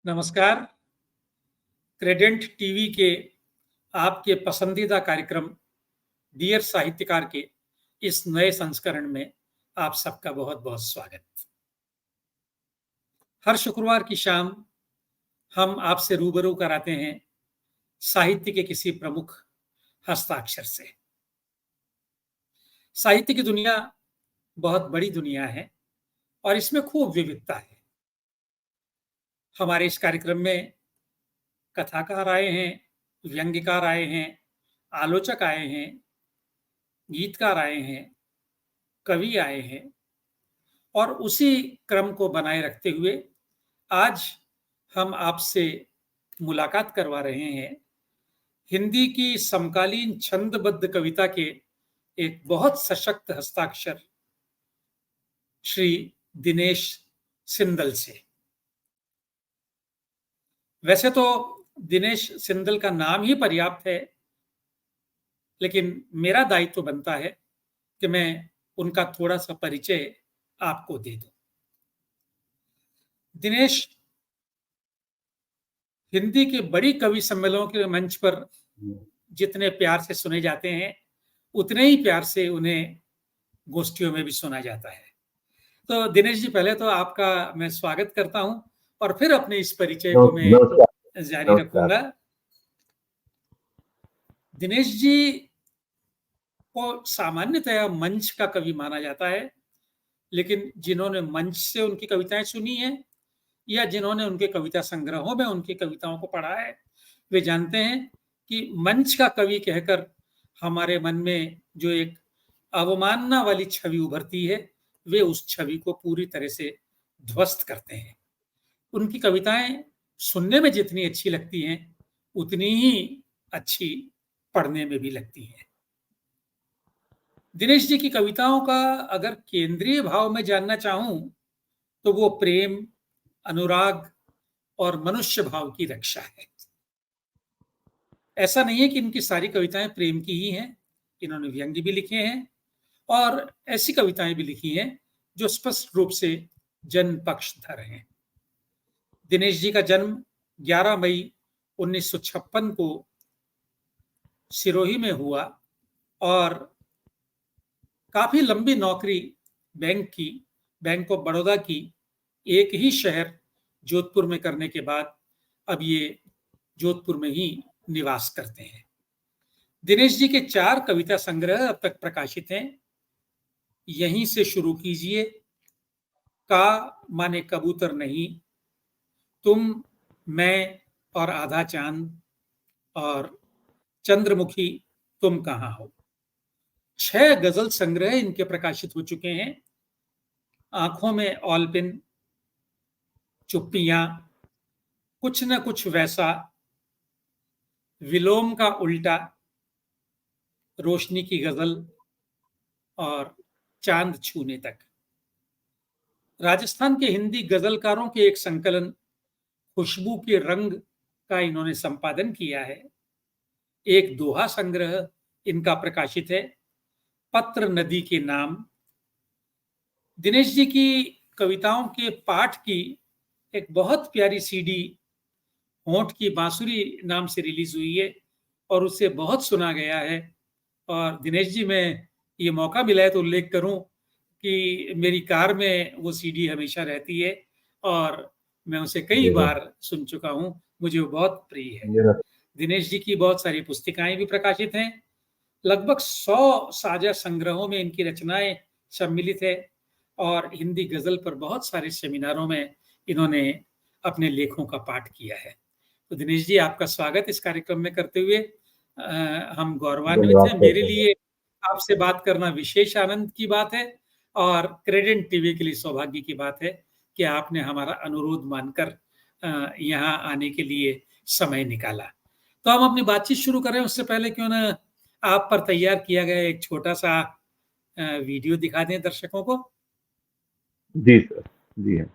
नमस्कार। क्रेडेंट टीवी के आपके पसंदीदा कार्यक्रम डियर साहित्यकार के इस नए संस्करण में आप सबका बहुत बहुत स्वागत। हर शुक्रवार की शाम हम आपसे रूबरू कराते हैं साहित्य के किसी प्रमुख हस्ताक्षर से। साहित्य की दुनिया बहुत बड़ी दुनिया है और इसमें खूब विविधता है। हमारे इस कार्यक्रम में कथाकार आए हैं, व्यंग्यकार आए हैं, आलोचक आए हैं, गीतकार आए हैं, कवि आए हैं और उसी क्रम को बनाए रखते हुए आज हम आपसे मुलाकात करवा रहे हैं हिंदी की समकालीन छंदबद्ध कविता के एक बहुत सशक्त हस्ताक्षर श्री दिनेश सिंदल से। वैसे तो दिनेश सिंदल का नाम ही पर्याप्त है, लेकिन मेरा दायित्व बनता है कि मैं उनका थोड़ा सा परिचय आपको दे दूं। दिनेश हिंदी के बड़ी कवि सम्मेलनों के मंच पर जितने प्यार से सुने जाते हैं, उतने ही प्यार से उन्हें गोष्ठियों में भी सुना जाता है। तो दिनेश जी, पहले तो आपका मैं स्वागत करता हूं और फिर अपने इस परिचय को मैं जारी रखूंगा। दिनेश जी को सामान्यतया मंच का कवि माना जाता है, लेकिन जिन्होंने मंच से उनकी कविताएं सुनी हैं या जिन्होंने उनके कविता संग्रहों में उनकी कविताओं को पढ़ा है, वे जानते हैं कि मंच का कवि कहकर हमारे मन में जो एक अवमानना वाली छवि उभरती है, वे उस छवि को पूरी तरह से ध्वस्त करते हैं। उनकी कविताएं सुनने में जितनी अच्छी लगती हैं, उतनी ही अच्छी पढ़ने में भी लगती हैं। दिनेश जी की कविताओं का अगर केंद्रीय भाव में जानना चाहूं तो वो प्रेम, अनुराग और मनुष्य भाव की रक्षा है। ऐसा नहीं है कि इनकी सारी कविताएं प्रेम की ही हैं, इन्होंने व्यंग्य भी लिखे हैं और ऐसी कविताएं भी लिखी हैं जो स्पष्ट रूप से जन पक्षधर हैं। दिनेश जी का जन्म 11 मई 1956 को सिरोही में हुआ और काफी लंबी नौकरी बैंक ऑफ बड़ौदा की एक ही शहर जोधपुर में करने के बाद अब ये जोधपुर में ही निवास करते हैं। दिनेश जी के 4 कविता संग्रह अब तक प्रकाशित हैं। यहीं से शुरू कीजिए, का माने कबूतर नहीं, तुम, मैं और आधा चांद और चंद्रमुखी तुम कहां हो। 6 गजल संग्रह इनके प्रकाशित हो चुके हैं। आंखों में ऑलपिन, चुप्पियां, कुछ न कुछ वैसा, विलोम का उल्टा, रोशनी की गजल और चांद छूने तक। राजस्थान के हिंदी गजलकारों के एक संकलन खुशबू के रंग का इन्होंने संपादन किया है। एक दोहा संग्रह इनका प्रकाशित है, पत्र नदी के नाम। दिनेश जी की कविताओं के पाठ की एक बहुत प्यारी सीडी होंठ की बांसुरी नाम से रिलीज हुई है और उसे बहुत सुना गया है। और दिनेश जी, मैं ये मौका मिला है तो उल्लेख करूं कि मेरी कार में वो सीडी हमेशा रहती है और मैं उसे कई बार सुन चुका हूं, मुझे वो बहुत प्रिय है। दिनेश जी की बहुत सारी पुस्तिकाएं भी प्रकाशित हैं। लगभग 100 साझा संग्रहों में इनकी रचनाएं सम्मिलित है और हिंदी गजल पर बहुत सारे सेमिनारों में इन्होंने अपने लेखों का पाठ किया है। तो दिनेश जी, आपका स्वागत इस कार्यक्रम में करते हुए हम गौरवान्वित हैं। मेरे लिए आपसे बात करना विशेष आनंद की बात है और क्रेडेंट टीवी के लिए सौभाग्य की बात है कि आपने हमारा अनुरोध मानकर यहाँ आने के लिए समय निकाला। तो हम अपनी बातचीत शुरू करें उससे पहले क्यों ना आप पर तैयार किया गया एक छोटा सा वीडियो दिखा दें दर्शकों को। जी सर, जी है।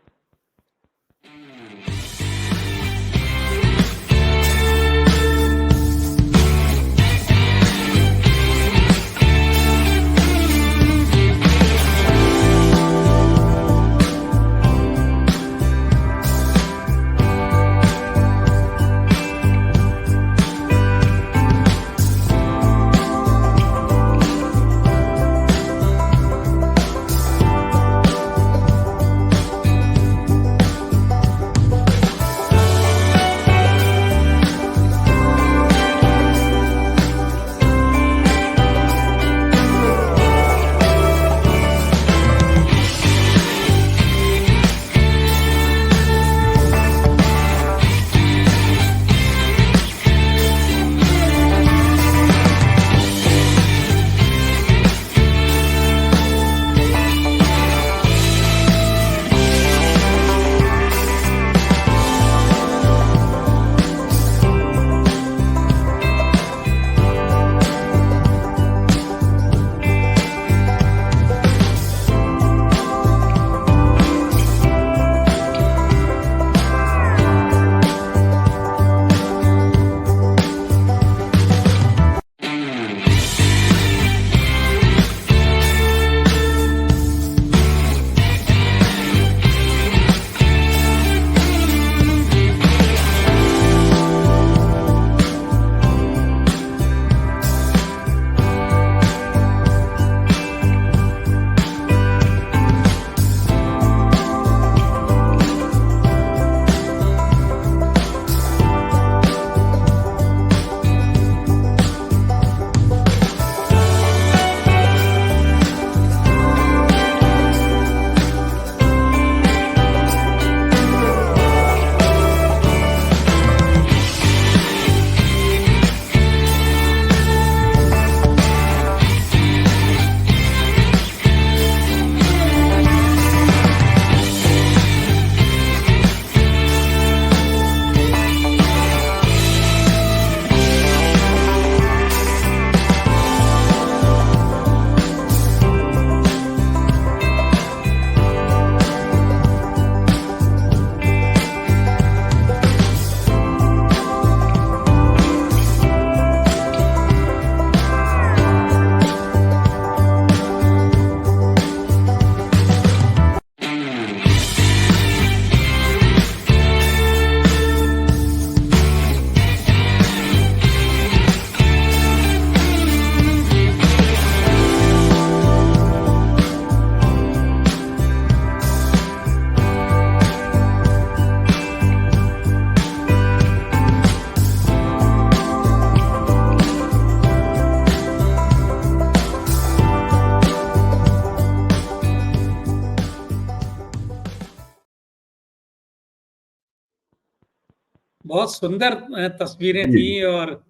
बहुत सुंदर तस्वीरें जी, थी, जी। और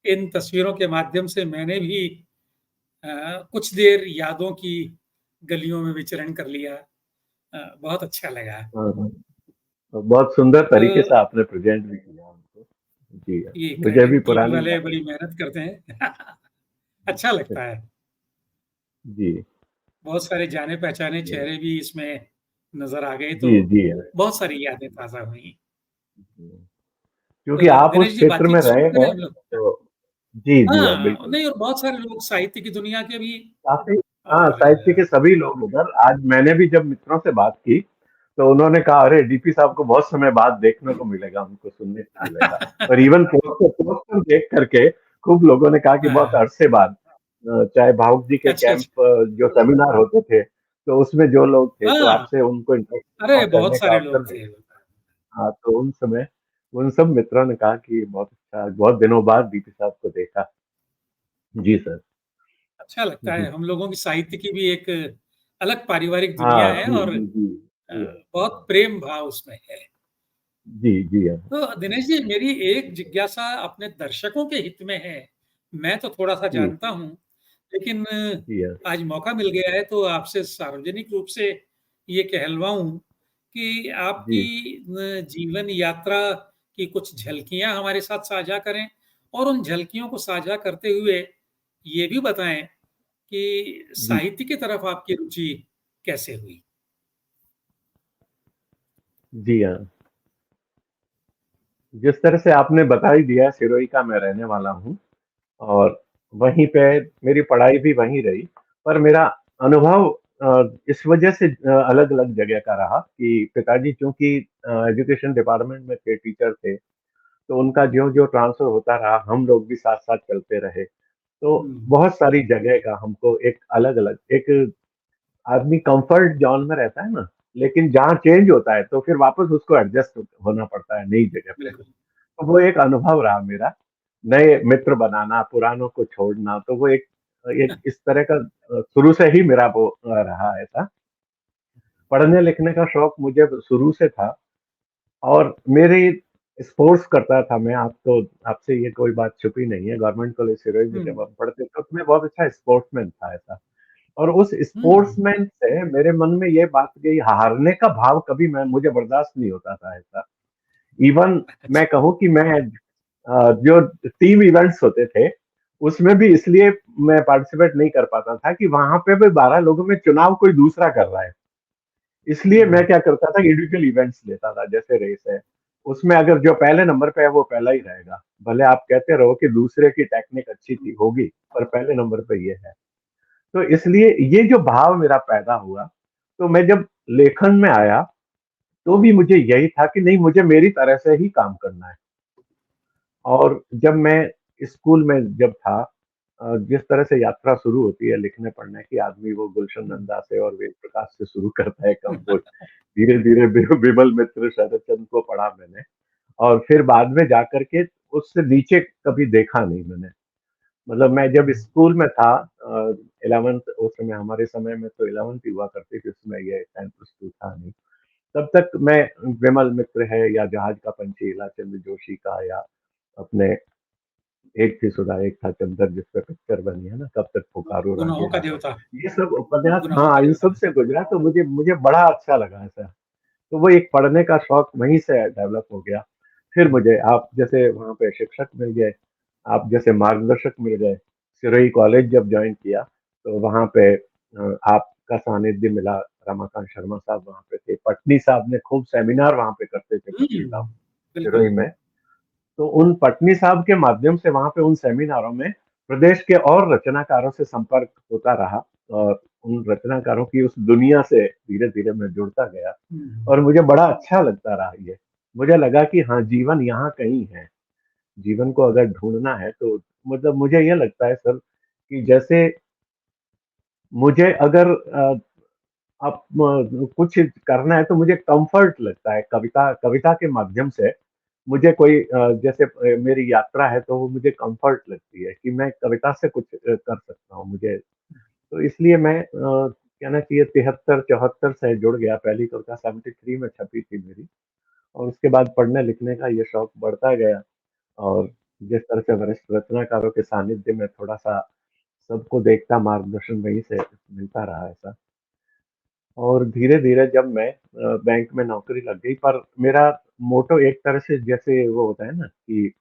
इन तस्वीरों के माध्यम से मैंने भी कुछ देर यादों की गलियों में विचरण कर लिया। बहुत अच्छा लगा। हाँ, हाँ। तो बहुत सुंदर तो तरीके से आपने प्रेज़ेंट भी किया हमको। जी, ये मुझे भी क्रेडिट टीवी पुरानी वाले यादें। बड़ी मेहनत करते हैं। अच्छा लगता है। जी, बहुत सारे जाने पहचाने जी, चेहरे भी इसमें नजर आ गए, तो जी, जी। बहुत सारी यादें ताजा हुई। क्योंकि तो आप उस दिनेश जी, क्षेत्र में बातचीत शुरू रहे करें हैं, हम लोग? तो जी, जी, हाँ, बिल्कुल। नहीं, और बहुत सारे लोग साहित्य की दुनिया के भी। काफ़ी हाँ, और साहित्य के सभी लोग उधर आज मैंने भी जब मित्रों से बात की, तो उन्होंने कहा, "अरे! डीपी साहब को बहुत समय बाद देखने को मिलेगा, हमको सुनने को मिलेगा।" और इवन पोस्टर देख कर के खूब लोगों ने कहा कि बहुत हाँ, अरसे बाद चाहे भावुक जी के अच्छा, कैंप अच्छा। जो सेमिनार होते थे, तो उसमें जो लोग थे, तो हाँ, आपसे उनको इंटरेक्ट अरे बहुत करने का सारे अवसर लोग थे। मिला। हाँ, तो उन समय उन सब मित्रों ने कहा कि बहुत अच्छा, बहुत दिनों बाद डीपी साहब को देखा। जी, सर। अच्छा लगता है, जी। हम लोगों की साहित्य की भी एक अलग पारिवारिक दुनिया हाँ, है, जी, और जी, जी। जी, बहुत हाँ। प्रेम भाव उसमें है। जी, जी, हाँ। तो दिनेश जी, मेरी एक जिज्ञासा अपने दर्शकों के हित में है। मैं तो थोड़ा-सा जी, जानता हूँ, लेकिन जी, हाँ। आज मौका मिल गया है तो आपसे सार्वजनिक रूप से ये कहलवाऊँ कि आपकी जी, जीवन यात्रा की कुछ झलकियाँ हमारे साथ साझा करें, और उन झलकियों को साझा करते हुए ये भी बताएँ कि जी। साहित्य की तरफ आपकी रुचि कैसे हुई? जी, हाँ। जिस तरह से आपने बता ही दिया, सिरोही का मैं रहने वाला हूँ और वहीं पे मेरी पढ़ाई भी वहीं रही। पर मेरा अनुभव इस वजह से अलग-अलग जगह का रहा कि पिताजी चूँकि एजुकेशन डिपार्टमेंट में थे, टीचर थे, तो उनका ज्यों-ज्यों ट्रांसफ़र होता रहा, हम लोग भी साथ-साथ चलते रहे। तो हुँ, बहुत सारी जगह का हमको एक अलग-अलग एक आदमी कम्फ़र्ट ज़ोन में रहता है ना, लेकिन जहाँ चेंज होता है, तो फिर वापस उसको एडजस्ट होना पड़ता है नई जगह पे। बिल्कुल। तो वो एक अनुभव रहा मेरा, नए मित्र बनाना, पुरानों को छोड़ना, तो वो एक एक इस तरह का शुरू से ही मेरा वो रहा ऐसा। पढ़ने-लिखने का शौक मुझे शुरू से था और मेरी स्पोर्ट्स करता था मैं, आपसे ये कोई बात छुपी नहीं है, गवर्नमेंट कॉलेज सिरोही में हुँ, जब हम पढ़ते थे, तो मैं बहुत अच्छा स्पोर्ट्समैन था ऐसा। और उस हुँ, स्पोर्ट्समैन से मेरे मन में ये बात गई, हारने का भाव कभी मैं मुझे बर्दाश्त नहीं होता था ऐसा। इवन अच्छा। मैं कहूँ कि मैं जो टीम इवेंट्स होते थे, उसमें भी इसलिए मैं पार्टिसिपेट नहीं कर पाता था कि वहाँ पे भी 12 लोगों में चुनाव कोई दूसरा कर रहा है। इसलिए मैं हुँ, क्या करता था, इंडिविजुअल इवेंट्स लेता था, जैसे रेस है। उसमें अगर जो पहले नंबर पे है वो पहला ही रहेगा। भले आप कहते रहो कि दूसरे की टेक्निक अच्छी थी होगी, पर पहले नंबर पे ये है। तो इसलिए ये जो भाव मेरा पैदा हुआ, तो मैं जब लेखन में आया, तो भी मुझे यही था कि नहीं, मुझे मेरी तरह से ही काम करना है। और जब मैं स्कूल में जब था जिस तरह से यात्रा शुरू होती है लिखने-पढ़ने की, आदमी वो गुलशन हुँ। नंदा से और वेद प्रकाश से शुरू करता है कंपोज़। धीरे-धीरे विमल मित्र, शरद चंद्र को पढ़ा मैंने और फिर बाद में जाकर के उससे नीचे कभी देखा नहीं मैंने। मतलब मैं जब स्कूल में था 11th, उस समय हमारे समय में तो 11th ही हुआ करती थी, उसमें ये 10 प्लस 2 था नहीं। तब तक मैं विमल मित्र है या जहाज का पंछी इलाचंद जोशी का या अपने एक थी सुधा एक था चंदर जिस पे पिक्चर बनी है ना, कब तक पुकारूँ रांझे गुनाहों का राघव। देवता, ये सब उपन्यास, गुनाहों का हाँ, इन देवता। सब से गुज़रा तो मुझे मुझे बड़ा अच्छा लगा ऐसा। तो वो एक पढ़ने का शौक वहीं से डेवलप हो गया। फिर मुझे आप जैसे वहाँ पे शिक्षक मिल गए, आप जैसे मार्गदर्शक मिल गए। सिरोही कॉलेज जब जॉइन किया, तो वहाँ पे आपका सानिध्य मिला, रमाकांत शर्मा साहब वहाँ पे थे, पटनी साहब ने खूब सेमिनार वहाँ पे करते थे हुँ, पटनी साहब, सिरोही बिल्कुल। में। तो उन पटनी साहब के माध्यम से वहाँ पे उन सेमिनारों में प्रदेश के और रचनाकारों से संपर्क होता रहा और उन रचनाकारों की उस दुनिया से धीरे-धीरे मैं जुड़ता गया हुँ, और मुझे बड़ा अच्छा लगता रहा ये। मुझे लगा कि हाँ, जीवन यहाँ कहीं है। जीवन को अगर ढूँढना है तो मतलब मुझे ये लगता है सर कि जैसे मुझे अगर अब कुछ करना है तो मुझे कम्फ़र्ट लगता है, कविता कविता के माध्यम से मुझे कोई जैसे मेरी यात्रा है तो वो मुझे कम्फ़र्ट लगती है कि मैं कविता से कुछ कर सकता हूँ मुझे। तो इसलिए मैं कहना चाहिए 73-74 से जुड़ गया, पहली कविता 73 में छपी थी मेरी और उसके बाद पढ़ने-लिखने का ये शौक बढ़ता गया और जिस तरह से वरिष्ठ रचनाकारों के सानिध्य में थोड़ा-सा सबको देखता मार्गदर्शन वहीं से मिलता रहा ऐसा। और धीरे-धीरे जब मैं बैंक में नौकरी लग गई पर मेरा मोटो एक तरह से जैसे वो होता है ना कि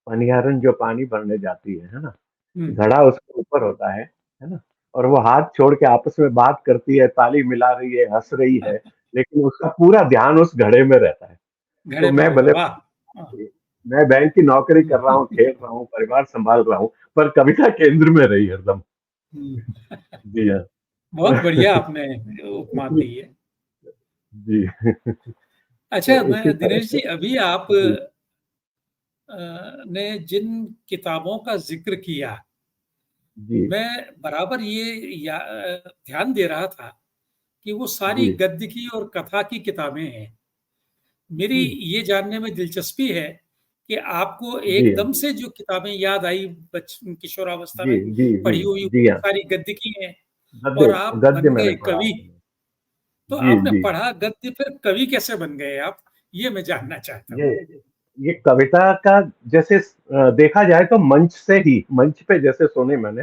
पनियारन जो पानी भरने जाती है ना? हम्म। घड़ा उसके ऊपर होता है ना? और वो हाथ छोड़ के आपस में बात करती है, ताली मिला रही है, हँस रही है, लेकिन उसका पूरा ध्यान उस घड़े में रहता है। तो घड़े पर मैं होगा, भले वाह। हाँ। मैं बैंक की नौकरी कर रहा हूँ, खेल रहा हूँ, परिवार सँभाल रहा हूँ, पर कविता केंद्र में रही हरदम। हम्म। जी हाँ। बहुत बढ़िया आपने उपमा इसी दी है। जी। तो अच्छा, इसी मैं तरह दिनेश से जी, अभी आप जी, ने जिन किताबों का जिक्र किया, जी, मैं बराबर ध्यान दे रहा था कि वो सारी जी, गद्य की और कथा की किताबें हैं। मेरी जी, ये जानने में दिलचस्पी है कि आपको जी हाँ, एकदम से जो किताबें याद आई बच किशोरावस्था जी, में जी, जी, पढ़ी हुई, जी हाँ। सारी गद्य की हैं गद्य और आप गद्य बन मैंने गए पढ़ा कवि। है। तो जी, आपने जी। पढ़ा गद्य, फिर कवि कैसे बन गए आप? ये मैं जानना चाहता हूँ। ये ये कविता का जैसे देखा जाए तो मंच से ही मंच पे जैसे सुने मैंने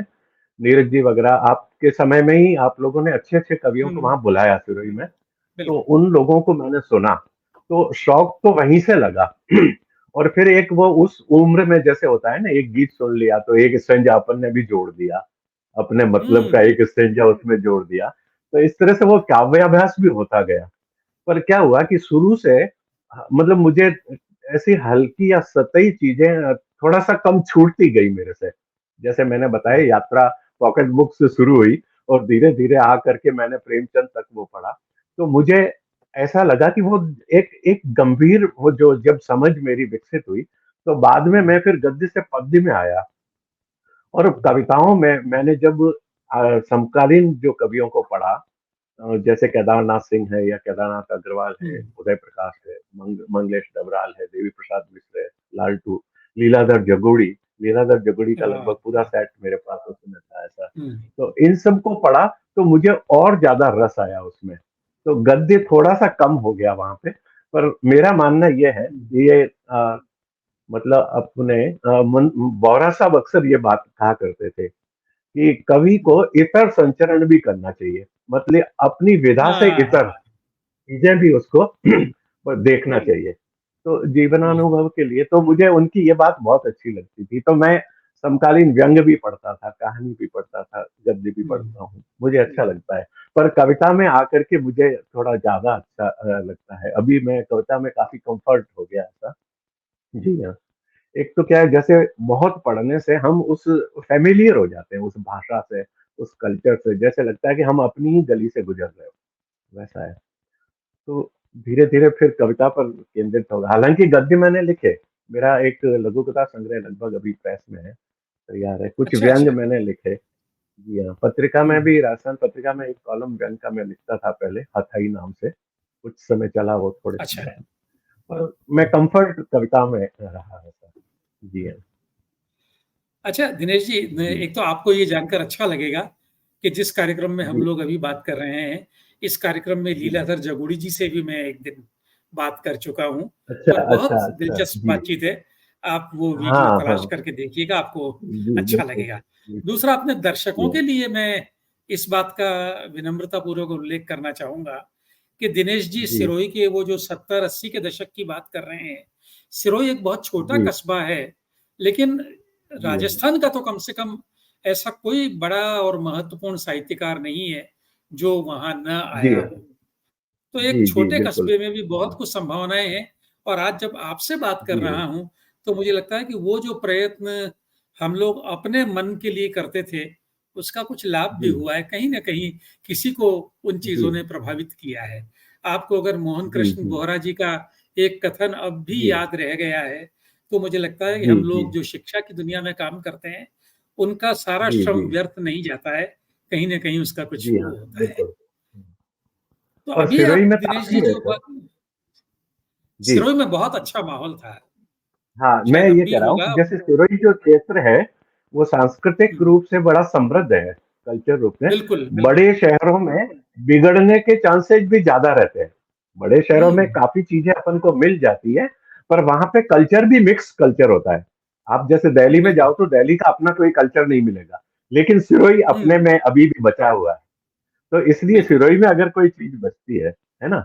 नीरज जी वगैरह आपके समय में ही आप लोगों ने अच्छे-अच्छे कवियों को हुँ, वहाँ बुलाया सिरोही में। तो बिल्कुल। उन लोगों को मैंने सुना, तो शौक तो वहीं से लगा। और फिर एक वो उस उम्र में जैसे होता है ना, एक गीत सुन लिया तो एक स्टैन्ज़ा अपन ने भी जोड़ दिया, अपने मतलब का हुँ, एक स्टैन्ज़ा उसमें जोड़ दिया। तो इस तरह से वो काव्याभ्यास भी होता गया। पर क्या हुआ कि शुरू से मतलब मुझे ऐसी हल्की या सतही चीज़ें थोड़ा-सा कम छूटती गई मेरे से। जैसे मैंने बताया यात्रा पॉकेट बुक से शुरू हुई और धीरे-धीरे आकर के मैंने प्रेमचंद तक वो पढ़ा। तो मुझे ऐसा लगा कि वो एक एक गंभीर वो जो जब समझ मेरी विकसित हुई, तो बाद में मैं फिर गद्य से पद्य में आया और कविताओं में मैंने जब समकालीन जो कवियों को पढ़ा जैसे केदारनाथ सिंह है या केदारनाथ अग्रवाल हुँ, है, उदय प्रकाश है, मंगलेश डबराल है, देवी प्रसाद मिश्र है, लालटू, लीलाधर जगोड़ी, लीलाधर जगोड़ी का वाह! लगभग पूरा सेट मेरे पास उस समय था ऐसा। हुँ, तो इन सबको पढ़ा तो मुझे और ज़्यादा रस आया उसमें। तो गद्य थोड़ा-सा कम हो गया वहाँ पे, पर मेरा मानना ये है हुँ, कि ये मतलब अपने बोहरा साहब अक्सर ये बात कहा करते थे कि कवि को इतर संचरण भी करना चाहिए। मतलब अपनी विधा से इतर हाँ, चीज़ें भी उसको देखना चाहिए। तो बिल्कुल। जीवनानुभव के लिए तो मुझे उनकी ये बात बहुत अच्छी लगती थी। तो मैं समकालीन व्यंग्य भी पढ़ता था, कहानी भी पढ़ता था, गद्य भी हुँ, पढ़ता हूँ। मुझे अच्छा लगता है। पर कविता में आकर के मुझे थोड़ा ज़्यादा अच्छा लगता है। अभी मैं कविता में काफ़ी कम्फ़र्ट हो गया ऐसा। जी हाँ। एक तो क्या है जैसे बहुत पढ़ने से हम उस फ़ैमिलियर हो जाते हैं उस भाषा से, उस कल्चर से, जैसे लगता है कि हम अपनी ही गली से गुज़र रहे हो, वैसा है। तो धीरे-धीरे फिर कविता पर केंद्रित होगा। हालाँकि गद्य मैंने लिखे, मेरा एक लघु कथा संग्रह लगभग अभी प्रेस में है, तैयार है। कुछ अच्छा, व्यंग्य अच्छा। मैंने लिखे। जी हाँ, पत्रिका हुँ, में भी राजस्थान पत्रिका में एक कॉलम व्यंग्य का मैं लिखता था पहले, हथाई नाम से। कुछ समय चला वो थोड़े अच्छा। समय, पर मैं कम्फ़र्ट कविता में रहा ऐसा। जी हाँ। अच्छा दिनेश जी, जी, एक तो आपको ये जानकर अच्छा लगेगा कि जिस कार्यक्रम में हम जी, लोग अभी बात कर रहे हैं, इस कार्यक्रम में जी। लीलाधर जगूड़ी जी से भी मैं एक दिन बात कर चुका हूँ अच्छा, और अच्छा, बहुत अच्छा। दिलचस्प जी। बातचीत है। आप वो वीडियो हाँ, तलाश हाँ। करके देखिएगा, आपको जी, अच्छा बिल्कुल, लगेगा। बिल्कुल। दूसरा, अपने जी दर्शकों हाँ। के लिए मैं इस बात का विनम्रतापूर्वक उल्लेख करना चाहूँगा कि दिनेश जी जी, सिरोही के वो जो 70-80 के दशक की बात कर रहे हैं, सिरोही एक बहुत छोटा जी, कस्बा है, लेकिन जी हाँ। राजस्थान का तो कम से कम ऐसा कोई बड़ा और महत्वपूर्ण साहित्यकार नहीं है, जो वहाँ न जी आया हाँ। हो। तो एक जी, जी, छोटे बिल्कुल। कस्बे में भी बहुत कुछ संभावनाएँ हैं और आज जब आपसे बात कर जी हाँ। रहा हूँ, तो मुझे लगता है कि वो जो प्रयत्न हम लोग अपने मन के लिए करते थे, उसका कुछ लाभ भी जी, हुआ है। कहीं न कहीं किसी को उन चीज़ों जी, ने प्रभावित किया है। आपको अगर मोहन जी, कृष्ण जी, बोहरा जी का एक कथन अब भी जी, याद रह गया है, तो मुझे लगता है कि जी, हम जी, लोग जो शिक्षा की दुनिया में काम करते हैं, उनका सारा जी, श्रम जी, व्यर्थ नहीं जाता है, कहीं न कहीं उसका कुछ जी हाँ, वो होता है। बिल्कुल। तो और अभी सिरोही आप में दिनेश काफ़ी जी है जो सर। जी। सिरोही में बहुत अच्छा माहौल था। हाँ, मैं शायद अब ये भी कह रहा हूँ होगा। कि जैसे सिरोही जो क्षेत्र है, वो सांस्कृतिक हुँ, रूप से बड़ा समृद्ध है, कल्चर रूप में। बिल्कुल, बिल्कुल। बड़े शहरों में बिगड़ने के चांसेज़ भी ज़्यादा रहते हैं। बड़े शहरों में हम्म काफ़ी चीज़ें अपन को मिल जाती है, पर वहाँ पे कल्चर भी मिक्स कल्चर होता है। आप जैसे दिल्ली में बिल्कुल। जाओ तो दिल्ली का अपना कोई कल्चर नहीं मिलेगा, लेकिन सिरोही अपने हम्म। में अभी भी बचा हुआ है। तो इसलिए बिल्कुल। सिरोही में अगर कोई चीज़ बचती है ना?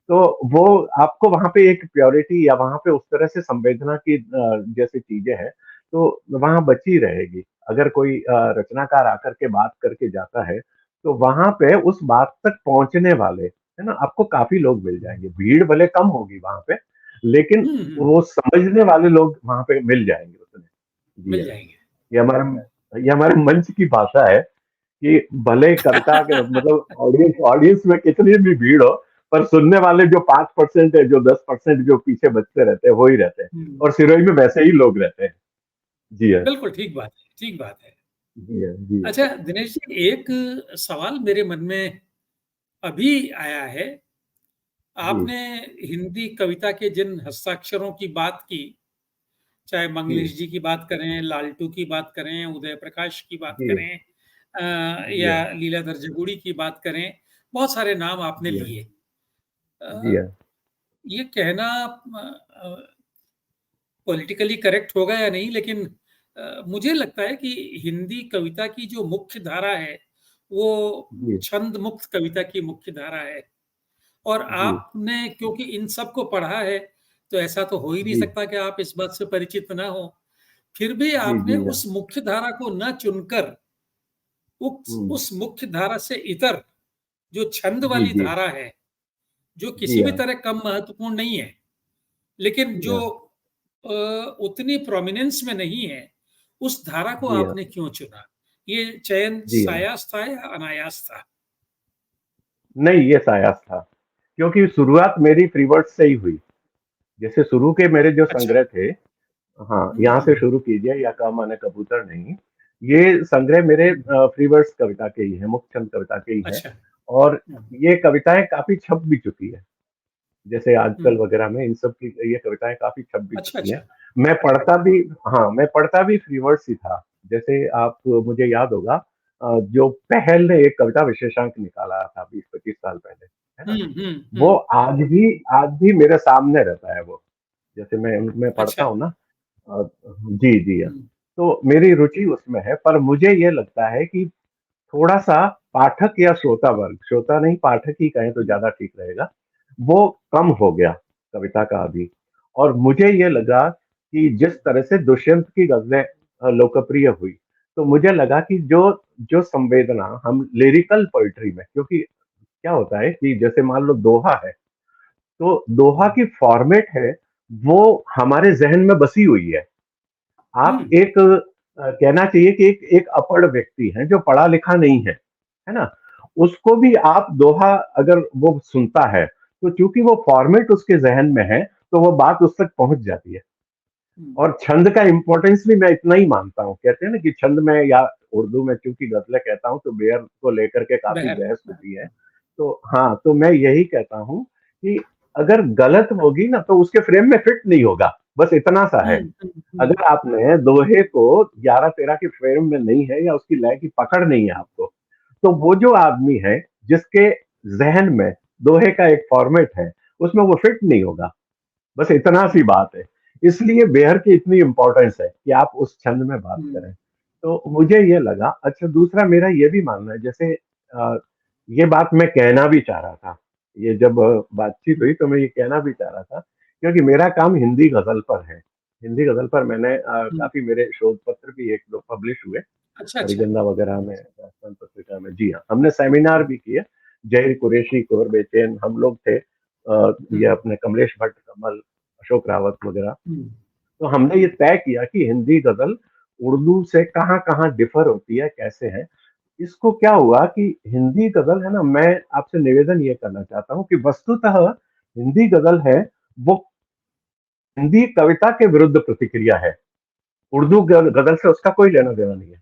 तो वो आपको वहाँ पे एक प्योरिटी या वहाँ पे उस तरह से संवेदना की जैसी चीज़ें हैं, तो वहाँ बची रहेगी। अगर कोई रचनाकार आकर के बात करके जाता है, तो वहाँ पे उस बात तक पहुँचने वाले, है ना? आपको काफ़ी लोग मिल जाएँगे। भीड़ भले कम होगी वहाँ पे, लेकिन हम्म। वो समझने वाले लोग वहाँ पे मिल जाएँगे उतने। जी मिल हाँ। जाएंगे। ये हमारे मंच की भाषा है कि भले कविता के मतलब ऑडियंस ऑडियंस में कितनी भी भीड़ हो, पर सुनने वाले जो 5% है, जो 10% जो पीछे बचते रहते हैं, वो ही रहते हैं। हम्म। और सिरोही में वैसे ही लोग रहते हैं। जी हाँ। बिल्कुल ठीक बात है, ठीक बात है। जी हाँ। जी हाँ। अच्छा दिनेश जी, एक सवाल मेरे मन में अभी आया है। जी। आपने हिंदी कविता के जिन हस्ताक्षरों की बात की, चाहे जी। मंगलेश जी की बात करें, लालटू की बात करें, उदय प्रकाश की बात जी। करें, जी या हाँ। लीलाधर जगूड़ी की बात करें, बहुत सारे नाम आपने जी हाँ। लिए। जी अ, हाँ। ये कहना पॉलिटिकली करेक्ट होगा या नहीं, लेकिन मुझे लगता है कि हिंदी कविता की जो मुख्य धारा है, वो जी। छंद मुक्त कविता की मुख्य धारा है। और जी। आपने क्योंकि इन सब को पढ़ा है, तो ऐसा तो हो ही नहीं जी। सकता कि आप इस बात से परिचित ना हो। फिर भी जी। आपने जी हाँ। उस मुख्य धारा को न चुनकर हुँ। उस मुख्य धारा से इतर जो छंद जी। वाली जी। धारा है, जो जी किसी भी हाँ। तरह कम महत्वपूर्ण नहीं है, लेकिन जी जो हाँ। अ, उतनी प्रोमिनेंस में नहीं है, उस धारा को जी हाँ। आपने क्यों चुना? ये चयन जी हाँ। सायास था या अनायास था? नहीं, ये सायास था, क्योंकि शुरुआत मेरी फ्री वर्ड्स से ही हुई। जैसे शुरू के मेरे जो अच्छा। संग्रह थे, हाँ, यहाँ से हम्म। शुरू कीजिए या क माने कबूतर नहीं। ये संग्रह मेरे हम्म। फ्री वर्ड्स कविता के ही हैं, मुक्तछंद कविता के ही हैं। अच्छा। और हम्म। ये कविताएँ काफ़ी छप भी चुकी है। जैसे आजकल हम्म। वगैरह में इन सब की ये कविताएँ काफ़ी छप भी अच्छा चुकी हैं। अच्छा। मैं पढ़ता भी हाँ, मैं पढ़ता भी फ्री वर्ड्स ही था। जैसे आप मुझे याद होगा जो पहल ने एक कविता विशेषांक निकाला था 20-25 साल पहले, है ना? वो हम्म। आज भी मेरे सामने रहता है वो। जैसे मैं पढ़ता अच्छा। हूँ ना जी, जी हाँ। हम्म। तो मेरी रुचि उसमें है, पर मुझे ये लगता है कि थोड़ा-सा पाठक या श्रोता वर्ग, श्रोता नहीं पाठक ही कहें तो हम्म। ज़्यादा ठीक रहेगा, वो कम हो गया कविता का अभी। और मुझे ये लगा कि जिस तरह से दुष्यंत की गज़लें लोकप्रिय हुई, तो मुझे लगा कि जो जो संवेदना हम लिरिकल पोएट्री में क्योंकि क्या होता है कि जैसे मान लो दोहा है, तो दोहा हम्म। की फॉर्मेट है, वो हमारे ज़हन में बसी हुई है। आप हम्म। एक कहना चाहिए कि एक एक अपढ़ व्यक्ति है जो पढ़ा लिखा नहीं है ना? उसको भी आप दोहा अगर वो सुनता है, तो चूँकि वो फॉर्मेट उसके ज़हन में है, तो वो बात उस तक पहुँच जाती है। हम्म। और छंद का इम्पोर्टेंस भी मैं इतना ही मानता हूँ। कहते हैं ना कि छंद में या उर्दू में चूँकि गज़लें कहता हूँ, तो बेयर को लेकर के काफ़ी बहर। बहस होती है। तो हाँ, तो मैं यही कहता हूँ कि अगर गलत होगी ना, तो उसके फ्रेम में फिट नहीं होगा, बस इतना-सा है। अगर आपने दोहे को 11-13 के फ्रेम में नहीं है या उसकी लय की पकड़ नहीं है आपको, तो वो जो आदमी है, जिसके ज़हन में दोहे का एक फॉर्मेट है, उसमें वो फिट नहीं होगा। बस इतना सी बात है। इसलिए बेहर की इतनी इम्पोर्टेंस है कि आप उस छंद में बात हम्म। करें। तो मुझे ये लगा अच्छा दूसरा मेरा ये भी मानना है जैसे ये बात मैं कहना भी चाह रहा था। ये जब बातचीत हुई तो मैं ये कहना भी चाह रहा था क्योंकि मेरा काम हिंदी गज़ल पर है। हिंदी गज़ल पर मैंने हम्म। काफ़ी मेरे शोध पत्र भी 1-2 पब्लिश हुए, अच्छा अच्छा। परिगंधा वगैरह में, दास्तान पत्रिका में। जी हाँ, हमने सेमिनार हम्म। भी किए। ज़हीर कुरैशी, कोर बेचैन हम लोग थे। ये हम्म। अपने कमलेश भट्ट, कमल, अशोक रावत वगैरह। हम्म। तो हमने ये तय किया कि हिंदी गज़ल उर्दू से कहाँ-कहाँ डिफ़र होती है, कैसे है। इसको क्या हुआ कि हिंदी गज़ल है ना, मैं आपसे निवेदन ये करना चाहता हूँ कि वस्तुतः हिंदी गज़ल है, वो हिंदी कविता के विरुद्ध प्रतिक्रिया है। उर्दू गज़ल से उसका कोई लेना-देना नहीं है।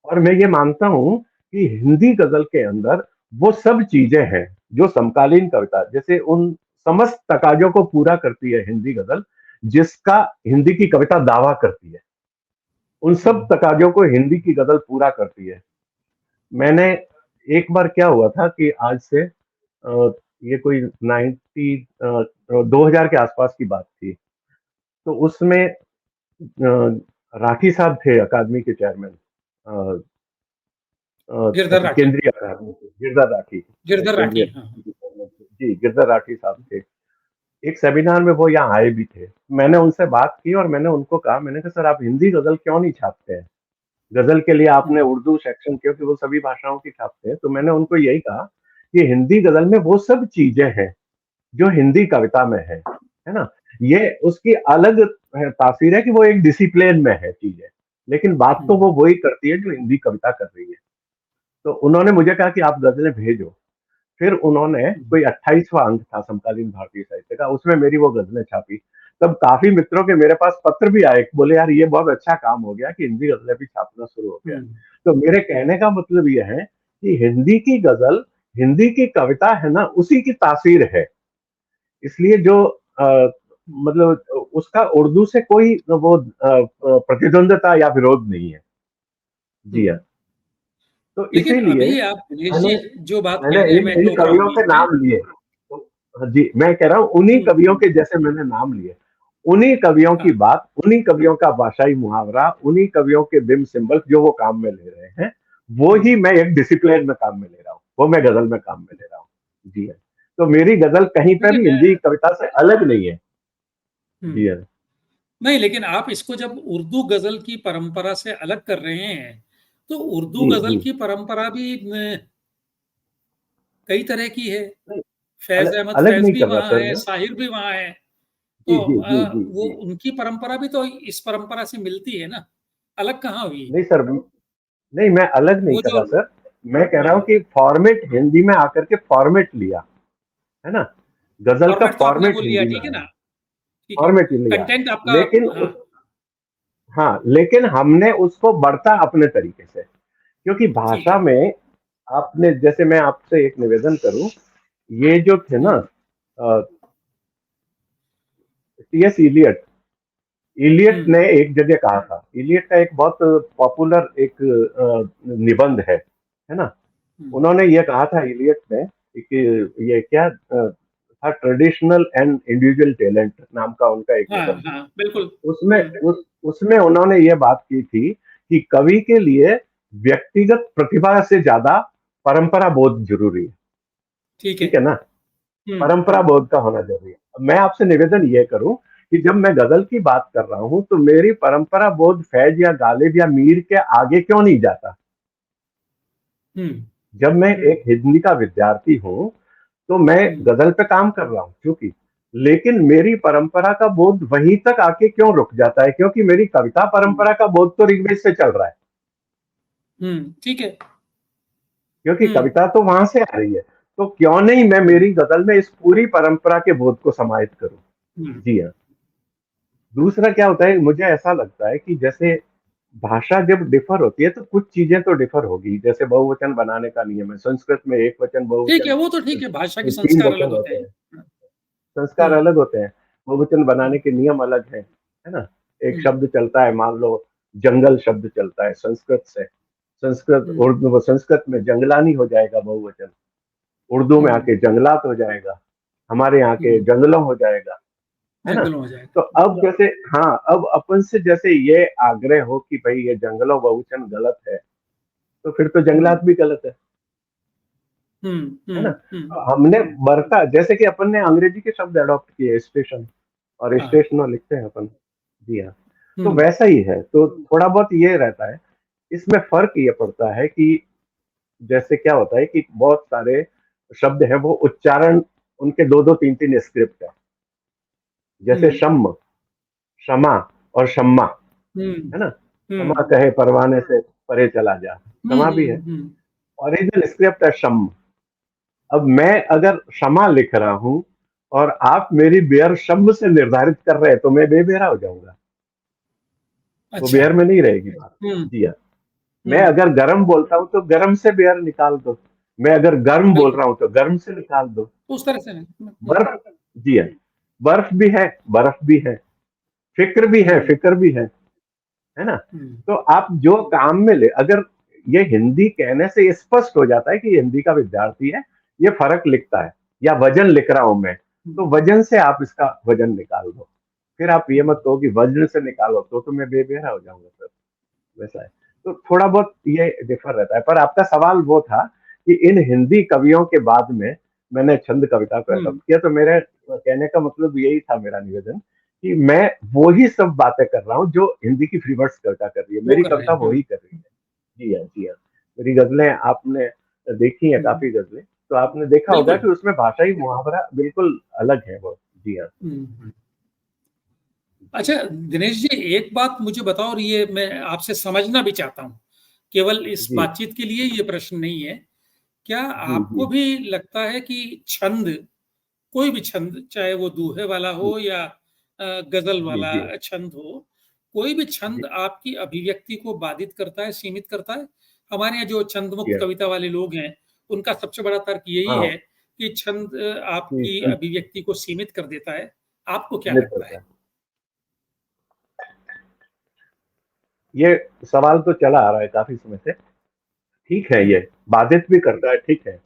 और मैं ये मानता हूँ कि हिंदी गज़ल के अंदर वो सब चीज़ें हैं, जो समकालीन कविता जैसे उन समस्त तकाज़ों को पूरा करती है हिंदी गज़ल, जिसका हिंदी की कविता दावा करती है। उन सब हम्म। तकाज़ों को हिंदी की गज़ल पूरा करती है। मैंने एक बार क्या हुआ था कि आज से ये कोई 2000 के आसपास की बात थी। तो उसमें राठी साहब थे अकादमी के चेयरमैन, गिरधर राठी। केंद्रीय अकादमी के, गिरधर राठी, गिरधर केंद्रीय राठी, हाँ। अकादमी के चेयरमैन थे। जी, गिरधर राठी साहब थे। एक सेमिनार में वो यहाँ आए भी थे। मैंने उनसे बात की और मैंने उनको कहा, मैंने कहा सर आप हिंदी गजल क्यों नहीं छापते हैं? गजल के लिए आपने हम्म, उर्दू सेक्शन, क्योंकि वो सभी भाषाओं की छापते हैं। तो मैंने उनको यही कहा कि हिंदी गजल में वो सब चीजें हैं जो हिंदी कविता में है ना? ये उसकी अलग तासीर है कि वो एक डिसिप्लिन में है चीजें, लेकिन बात तो हम्म, वो वही करती है जो हिंदी कविता कर रही है। तो उन्होंने मुझे कहा कि आप गजलें भेजो। फिर उन्होंने, हम्म, कोई 28वां अंक था समकालीन भारतीय साहित्य का, उसमें मेरी वो गजलें छापी। तब काफी मित्रों के मेरे पास पत्र भी आए, बोले यार ये बहुत अच्छा काम हो गया कि हिंदी गजलें भी छापना शुरू हो गया। हम्म, तो मेरे कहने का मतलब ये है कि हिंदी की गजल, हिंदी की कविता है ना, उसी की तासीर है। इसलिए जो मतलब उसका उर्दू से कोई वो प्रतिद्वंदता या विरोध नहीं है। जी हाँ। हम्म। तो लेकिन इसीलिए अभी आप दिनेश मैंने जी जो बात मैंने कह रहे हैं, इन मैं इन टोक रहा हूँ कवियों के बीच में। नाम लिए। तो हाँ जी, मैं कह रहा हूँ उन्हीं हम्म, कवियों के जैसे मैंने नाम लिए, उन्हीं कवियों की हाँ। बात, उन्हीं कवियों का भाषाई मुहावरा, उन्हीं कवियों के बिम्ब सिंबल जो वो काम में ले रहे हैं, वो ही हम्म, मैं एक डिसिप्लिन में काम में ले रहा हूँ, वो मैं गजल में काम में ले रहा हूँ। जी हाँ। तो मेरी गजल कहीं पर भी लेकिन हिंदी कविता से अलग नहीं है। जी हम्म, हाँ। नहीं, लेकिन आप इसको जब उर्दू गजल की परंपरा से अलग कर रहे हैं, तो उर्दू जी गजल जी। की परंपरा भी कई तरह की है। नहीं, फैज अलग अहमद अलग फैज नहीं भी कर रहा वहाँ सर है, मैं। साहिर भी वहाँ है। जी तो जी जी जी वो जी। उनकी परंपरा भी तो इस परंपरा से मिलती है ना, अलग कहाँ हुई? नहीं सर, नहीं मैं अलग नहीं वो कर जो रहा सर। मैं कह रहा हूँ हाँ, कि फॉर्मेट हिंदी में आकर के फॉर्मेट लिया, है ना? गजल का फॉर्मेट तो आपने वो फॉर्मेट लिया, हिंदी में ठीक है आया, ना, ठीक है। फॉर्मेट लिया। कंटेंट आपका, लेकिन हाँ। उस हाँ, लेकिन हमने उसको बढ़ता अपने तरीके से, क्योंकि ठीक भाषा है। में आपने, जैसे मैं आपसे एक निवेदन करूं, ये जो थे ना, हम्म, टी एस इलियट, इलियट हम्म, ने एक जगह कहा था, इलियट का एक बहुत पॉपुलर एक निबंध है ना? हम्म, उन्होंने ये कहा था, इलियट ने, कि ये क्या था, ट्रेडिशनल एंड इंडिविजुअल टैलेंट नाम का उनका एक हाँ, निबंध हाँ, था। बिल्कुल। उसमें हम्म, उसमें उन्होंने ये बात की थी कि कवि के लिए व्यक्तिगत प्रतिभा से ज्यादा परंपरा बोध जरूरी है। ठीक है। ठीक है ना? हम्म, परंपरा बोध का होना जरूरी है। अब मैं आपसे निवेदन ये करूं कि जब मैं गजल की बात कर रहा हूं, तो मेरी परंपरा बोध फैज या गालिब या मीर के आगे क्यों नहीं जाता? हम्म, जब मैं एक हिंदी का विद्यार्थी हूं, तो मैं हम्म, गजल पे काम कर रहा हूं, क्योंकि, लेकिन मेरी परंपरा का बोध वहीं तक आके क्यों रुक जाता है? क्योंकि मेरी कविता हम्म, परंपरा का बोध तो ऋग्वेद से चल रहा है, ठीक है। क्योंकि हम्म, कविता तो वहां से आ रही है। तो क्यों नहीं मैं हम्म, मेरी गजल में इस पूरी परंपरा के बोध को समाहित करूं? हम्म, जी हाँ। दूसरा क्या होता है, मुझे ऐसा लगता है कि जैसे भाषा जब डिफर होती है, तो कुछ चीजें तो डिफर होगी। जैसे बहुवचन बनाने का नियम है, संस्कृत में एक वचन ठीक है, बहुवचन वो तो ठीक है, भाषा के तीन संस्कार अलग वचन होते होते हैं। हैं, संस्कार हम्म, अलग होते हैं, बहुवचन बनाने हम्म, के नियम अलग हैं, है ना? एक हम्म, शब्द चलता है, मान लो जंगल शब्द चलता है संस्कृत से, संस्कृत हम्म, उर्दू, संस्कृत में जंगलानी हो जाएगा बहुवचन, उर्दू में हम्म, आके जंगलात हो जाएगा, हमारे यहाँ के हम्म, जंगलों हो जाएगा, है ना? जंगल हो तो जाएगा। अब जैसे, हाँ, अब अपन से जैसे ये आग्रह हो कि भाई ये जंगलों बहुवचन गलत है, तो फिर तो हम्म, जंगलात भी गलत हम्म, है ना? हम्म, तो हमने बरता, जैसे कि अपन ने अंग्रेजी के शब्द अडॉप्ट किए, स्टेशन और हाँ, स्टेशनों लिखते हैं अपन। जी हाँ। तो हम्म, वैसा ही है, तो थोड़ा बहुत ये रहता है। इसमें फर्क ये पड़ता है कि जैसे क्या होता है कि बहुत सारे शब्द हैं, वो उच्चारण उनके दो दो तीन तीन स्क्रिप्ट है। जैसे हम्म, शम्म, क्षमा और शम्मा, हम्म, है ना? हम्म, क्षमा कहे परवाने से परे चला जा, हम्म, क्षमा भी है। हम्म, ओरिजिनल स्क्रिप्ट है शम्म। अब मैं अगर क्षमा लिख रहा हूं और आप मेरी बेयर शब्द से निर्धारित कर रहे हैं, तो मैं बेबेरा हो जाऊंगा, वो अच्छा। बेयर में नहीं रहेगी बात। हम्म, जी हाँ। मैं हम्म, अगर गर्म बोलता हूं, तो गर्म से बेयर निकाल दो। मैं अगर गर्म बोल बिल्कुल। रहा हूं, तो गर्म से निकाल दो। तो उस तरह से बर्फ, जी हाँ, बर्फ भी है, बर्फ भी है, फिक्र भी है, हम्म, फिक्र भी है ना? हम्म, तो आप जो काम में ले, अगर ये हिंदी कहने से स्पष्ट हो जाता है कि ये हिंदी का विद्यार्थी है, ये फर्क लिखता है। या वजन लिख रहा हूं मैं, तो हम्म, वजन से आप इसका वजन निकाल दो। फिर आप ये मत कहो कि वजन से निकालो, तो मैं बेबेरा हो जाऊंगा सर। वैसा है। तो थोड़ा बहुत ये डिफर रहता है। पर आपका सवाल वो था कि इन हिंदी कवियों के बाद में मैंने छंद कविता को हम्म, अडॉप्ट किया, तो मेरे कहने का मतलब यही था, मेरा निवेदन, कि मैं वो ही सब बातें कर रहा हूँ जो हिंदी की फ्री वर्ड्स कविता कर रही है, वो मेरी कर रहे कविता हैं। वही कर रही है। जी हाँ, जी हाँ। मेरी गजलें आपने देखी हैं, हम्म, काफी गजलें, तो आपने देखा होगा बिल्कुल। कि उसमें भाषाई मुहावरा बिल्कुल अलग है वो। जी हाँ। हम्म। अच्छा दिनेश जी, एक बात मुझे बताओ, और ये मैं आपसे समझना भी चाहता हूँ, केवल इस जी बातचीत के लिए ये प्रश्न नहीं है। क्या जी आपको जी भी लगता है कि छंद, कोई भी छंद, चाहे वो दोहे वाला जी हो या गजल जी वाला जी छंद हो, कोई भी जी छंद आपकी अभिव्यक्ति को बाधित करता है, सीमित करता है? हमारे यहाँ जो छंद जी मुक्त हाँ। कविता वाले लोग हैं, उनका सबसे बड़ा तर्क यही हाँ, है कि छंद जी, आपकी छंद अभिव्यक्ति को सीमित कर देता है। आपको क्या सीमित लगता करता है? है। ये सवाल तो चला आ रहा है काफी समय से। ठीक है, हम्म, ये बाधित भी करता है, ठीक है।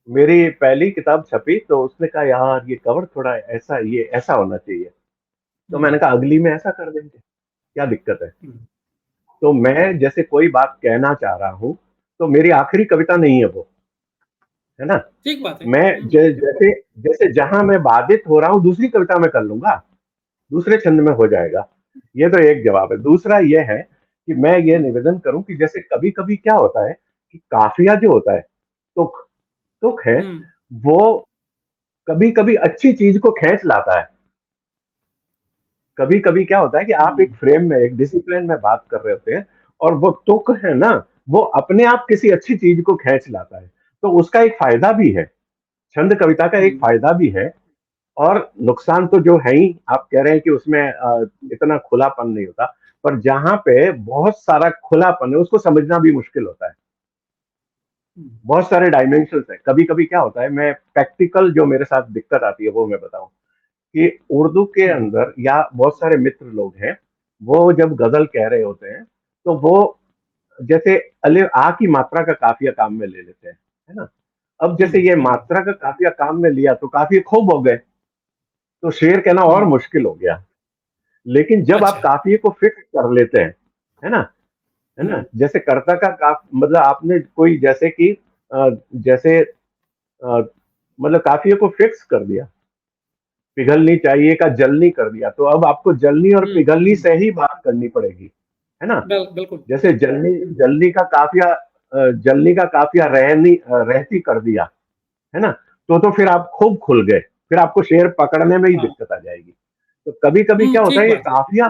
मेरी पहली किताब छपी तो उसने कहा यार ये कवर थोड़ा ऐसा, ये ऐसा होना चाहिए। तो मैंने हम्म, कहा अगली में ऐसा कर देंगे, क्या दिक्कत है। हम्म, तो मैं जैसे कोई बात कहना चाह रहा हूँ, तो मेरी आखिरी कविता नहीं है वो, है ना। ठीक बात है। मैं जैसे जैसे जहां मैं बाधित हो रहा हूँ दूसरी कविता में कर लूंगा, दूसरे छंद में हो जाएगा। ये तो एक जवाब है। दूसरा ये है कि मैं ये हम्म, निवेदन करूं कि जैसे कभी कभी क्या होता है कि काफिया जो होता है, तुक तुक है, हम्म, वो कभी कभी अच्छी चीज को खींच लाता है। कभी कभी क्या होता है कि आप एक हम्म, फ्रेम में, एक डिसिप्लिन में बात कर रहे होते हैं, और वो तुक है ना, वो अपने आप किसी अच्छी चीज को खींच लाता है। तो उसका एक फायदा भी है, छंद कविता का एक हम्म, फायदा भी है। और नुकसान तो जो है ही, आप कह रहे हैं कि उसमें इतना खुलापन नहीं होता। पर जहां पे बहुत सारा खुलापन है उसको समझना भी मुश्किल होता है। हम्म, बहुत सारे डायमेंशन है। कभी कभी क्या होता है, मैं प्रैक्टिकल जो मेरे साथ दिक्कत आती है वो मैं बताऊं, कि उर्दू के हम्म, अंदर या बहुत सारे मित्र लोग हैं, वो जब गजल कह रहे होते हैं, तो वो जैसे अलिफ आ की मात्रा का काफिया काम में ले लेते हैं, है ना। अब जैसे हम्म, ये मात्रा का काफिया काम में लिया तो काफी खूब हो गए, तो शेर कहना और हम्म, मुश्किल हो गया। लेकिन जब आप अच्छा। काफिए को फिक्स कर लेते हैं, है ना, है ना, हम्म, जैसे कर्ता का काफ मतलब आपने कोई जैसे कि जैसे मतलब काफिए को फिक्स कर दिया, पिघलनी चाहिए का जलनी कर दिया, तो अब आपको जलनी और हम्म, पिघलनी से ही बात करनी पड़ेगी, है ना। बिल्कुल। जैसे जलनी जलनी का काफिया जलनी का काफिया रहती कर दिया, है ना, तो फिर आप खूब खुल गए, फिर आपको शेर पकड़ने में ही हाँ। दिक्कत आ जाएगी। तो कभी कभी क्या होता ठीक है, ये बात है। काफिया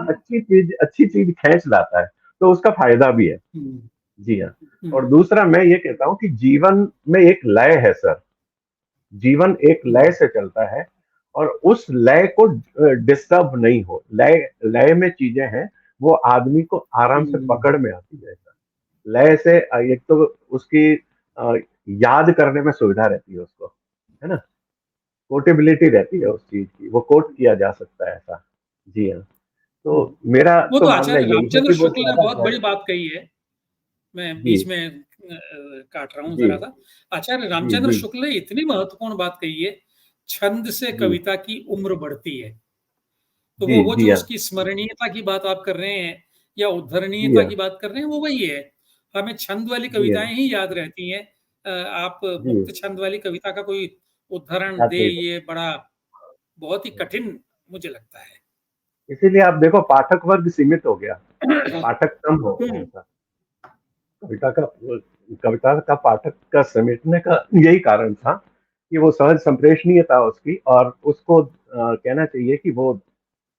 अच्छी चीज खींच लाता है, तो उसका फायदा भी है। हम्म, जी हाँ। और हम्म, दूसरा मैं ये कहता हूँ कि जीवन में एक लय है सर, जीवन एक लय हम्म, से चलता है, और उस लय को डिस्टर्ब नहीं हो। लय लय में चीजें हैं, वो आदमी को आराम से हम्म, पकड़ में आती है सर। लय से एक तो उसकी अ, याद करने में सुविधा रहती है उसको, है ना, कोटेबिलिटी रहती है उस चीज की, वो कोट किया जा सकता है ऐसा। जी हाँ। हम्म। तो मेरा वो तो तो मानना आचार्य यही है रामचंद्र कि वो शुक्ल ने ज्यादा बहुत बड़ी गहरा। बात कही है। मैं जी बीच में काट रहा हूँ जी जरा सा। आचार्य जी रामचंद्र जी शुक्ल ने इतनी महत्वपूर्ण बात कही है, छंद से जी कविता की उम्र बढ़ती है। तो जी वो जी जो हाँ। उसकी स्मरणीयता की बात आप कर रहे हैं या जी उद्धरणीयता हाँ। की बात कर रहे हैं, वो वही है। हमें छंद वाली जी हाँ। कविताएं ही याद रहती हैं। आप जी, मुक्त छंद वाली कविता का कोई उदाहरण याद दे, नहीं ये बड़ा बहुत ही रहता। कठिन मुझे लगता है। इसीलिए आप देखो पाठक वर्ग सीमित हो गया, पाठक कम हो गए हैं हम्म, सर। कविता का कविता का पाठक का समेटने का यही कारण था कि वो सहज संप्रेषणीय था उसकी, और उसको कहना चाहिए कि वो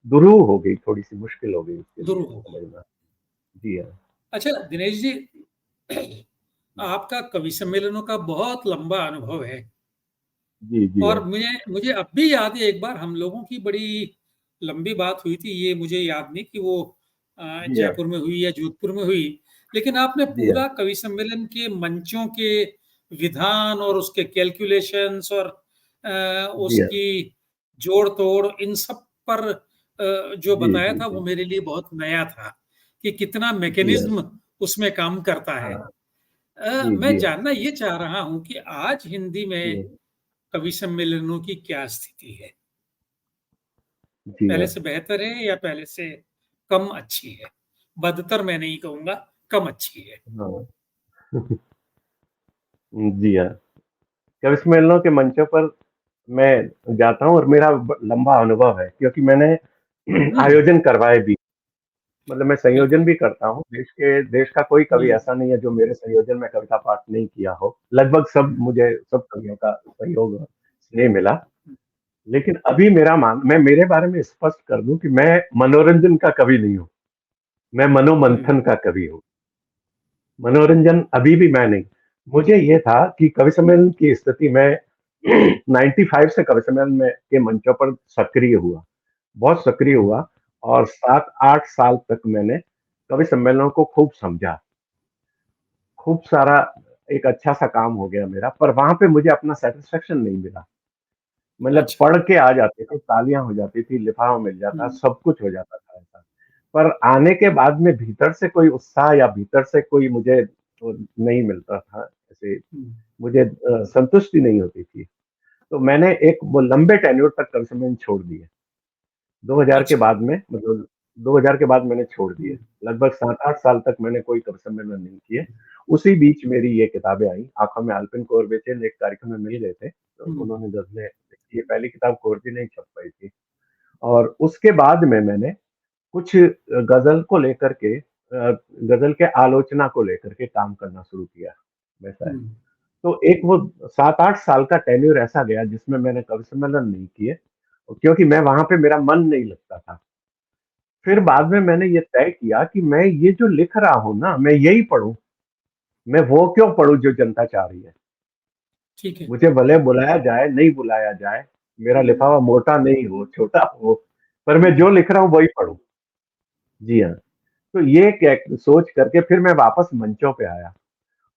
दुरूह हो गई, थोड़ी सी मुश्किल हो गई उसके लिए दुरूह हो। समझना। जी हाँ। अच्छा दिनेश जी, आपका कवि सम्मेलनों का बहुत लंबा अनुभव है। जी जी हाँ। और मुझे मुझे अब भी याद है, एक बार हम लोगों की बड़ी लंबी बात हुई थी, ये मुझे याद नहीं कि वो जी हाँ। जयपुर में हुई या जोधपुर में हुई। लेकिन आपने जी हाँ। पूरा कवि सम्मेलन के मंचों के विधान और उसके कैलकुलेशंस और जी हाँ। उसकी जोड़ तोड़, इन सब पर जो जी बताया जी था, वो जी मेरे लिए बहुत नया था कि कितना जी हाँ। मैकेनिज्म उसमें काम करता है। हाँ। जी मैं जी हाँ। जानना ये चाह रहा हूं कि आज हिंदी जी में हाँ। कवि सम्मेलनों की क्या स्थिति है? जी पहले हाँ। से बेहतर है या पहले से कम अच्छी है? बदतर मैं नहीं कहूँगा, कम अच्छी है। हाँ। जी हाँ। कवि सम्मेलनों के मंचों पर मैं जाता हूँ और मेरा लंबा अनुभव है, क्योंकि मैंने हुँ, आयोजन करवाए भी। मतलब मैं संयोजन बिल्कुल। भी करता हूँ। देश का कोई कवि हुँ, ऐसा नहीं है जो मेरे संयोजन में कविता पाठ नहीं किया हो। लगभग सब कवियों का सहयोग और स्नेह मिला। हुँ, लेकिन अभी मैं मेरे बारे में स्पष्ट कर दूं कि मैं मनोरंजन का कवि नहीं हूँ। मैं हुँ, मनोमंथन का कवि हूँ। मनोरंजन अभी भी मैं नहीं। मुझे ये था कि कवि सम्मेलन की स्थिति में 95 से कवि सम्मेलन में के मंचों पर सक्रिय हुआ, बहुत सक्रिय हुँ, हुआ। और 7-8 साल तक मैंने कवि सम्मेलनों को खूब समझा, खूब सारा। एक अच्छा सा काम हो गया मेरा, पर वहां पे मुझे अपना सेटिस्फेक्शन नहीं मिला। मतलब अच्छा। पढ़ के आ जाते थे, तालियां हो जाती थी, लिफाफा मिल जाता, हुँ, सब कुछ हो जाता था ऐसा। पर आने के बाद में भीतर से कोई उत्साह या भीतर से कोई मुझे नहीं मिलता था ऐसे। हुँ, मुझे संतुष्टि नहीं होती थी। तो मैंने एक वो लंबे टेन्योर तक कम से कम छोड़ दिए। 2000 के अच्छा। बाद में, मतलब 2000 के बाद मैंने छोड़ दिए। हुँ, लगभग 7-8 साल तक मैंने कोई कवि सम्मेलन नहीं किए। उसी बीच मेरी ये किताबें आई, आँखों में आलपिन कौर बेचैन, एक कार्यक्रम में मिल गए थे, तो हुँ, उन्होंने गज़लें लिखी। ये पहली किताब कौरजी नहीं छप पाई थी। और उसके बाद में मैंने कुछ गज़ल को लेकर के गज़ल के आलोचना को लेकर के काम करना शुरू किया, वैसा है। हुँ, तो एक वो 7-8 साल का टेन्योर ऐसा गया जिसमें मैंने कवि सम्मेलन नहीं किए, क्योंकि मैं वहाँ पे मेरा मन नहीं लगता था। फिर बाद में मैंने ये तय किया कि मैं ये जो लिख रहा हूँ ना, मैं यही पढ़ूँ। मैं वो क्यों पढूँ जो जनता चाह रही है। ठीक है। मुझे भले बुलाया जाए, नहीं बुलाया जाए, मेरा हुँ, लिफाफा मोटा नहीं हो, छोटा हो, पर मैं हुँ, जो लिख रहा हूँ वही पढूँ। जी हाँ। तो ये क्या सोच करके फिर मैं वापस मंचों पे आया,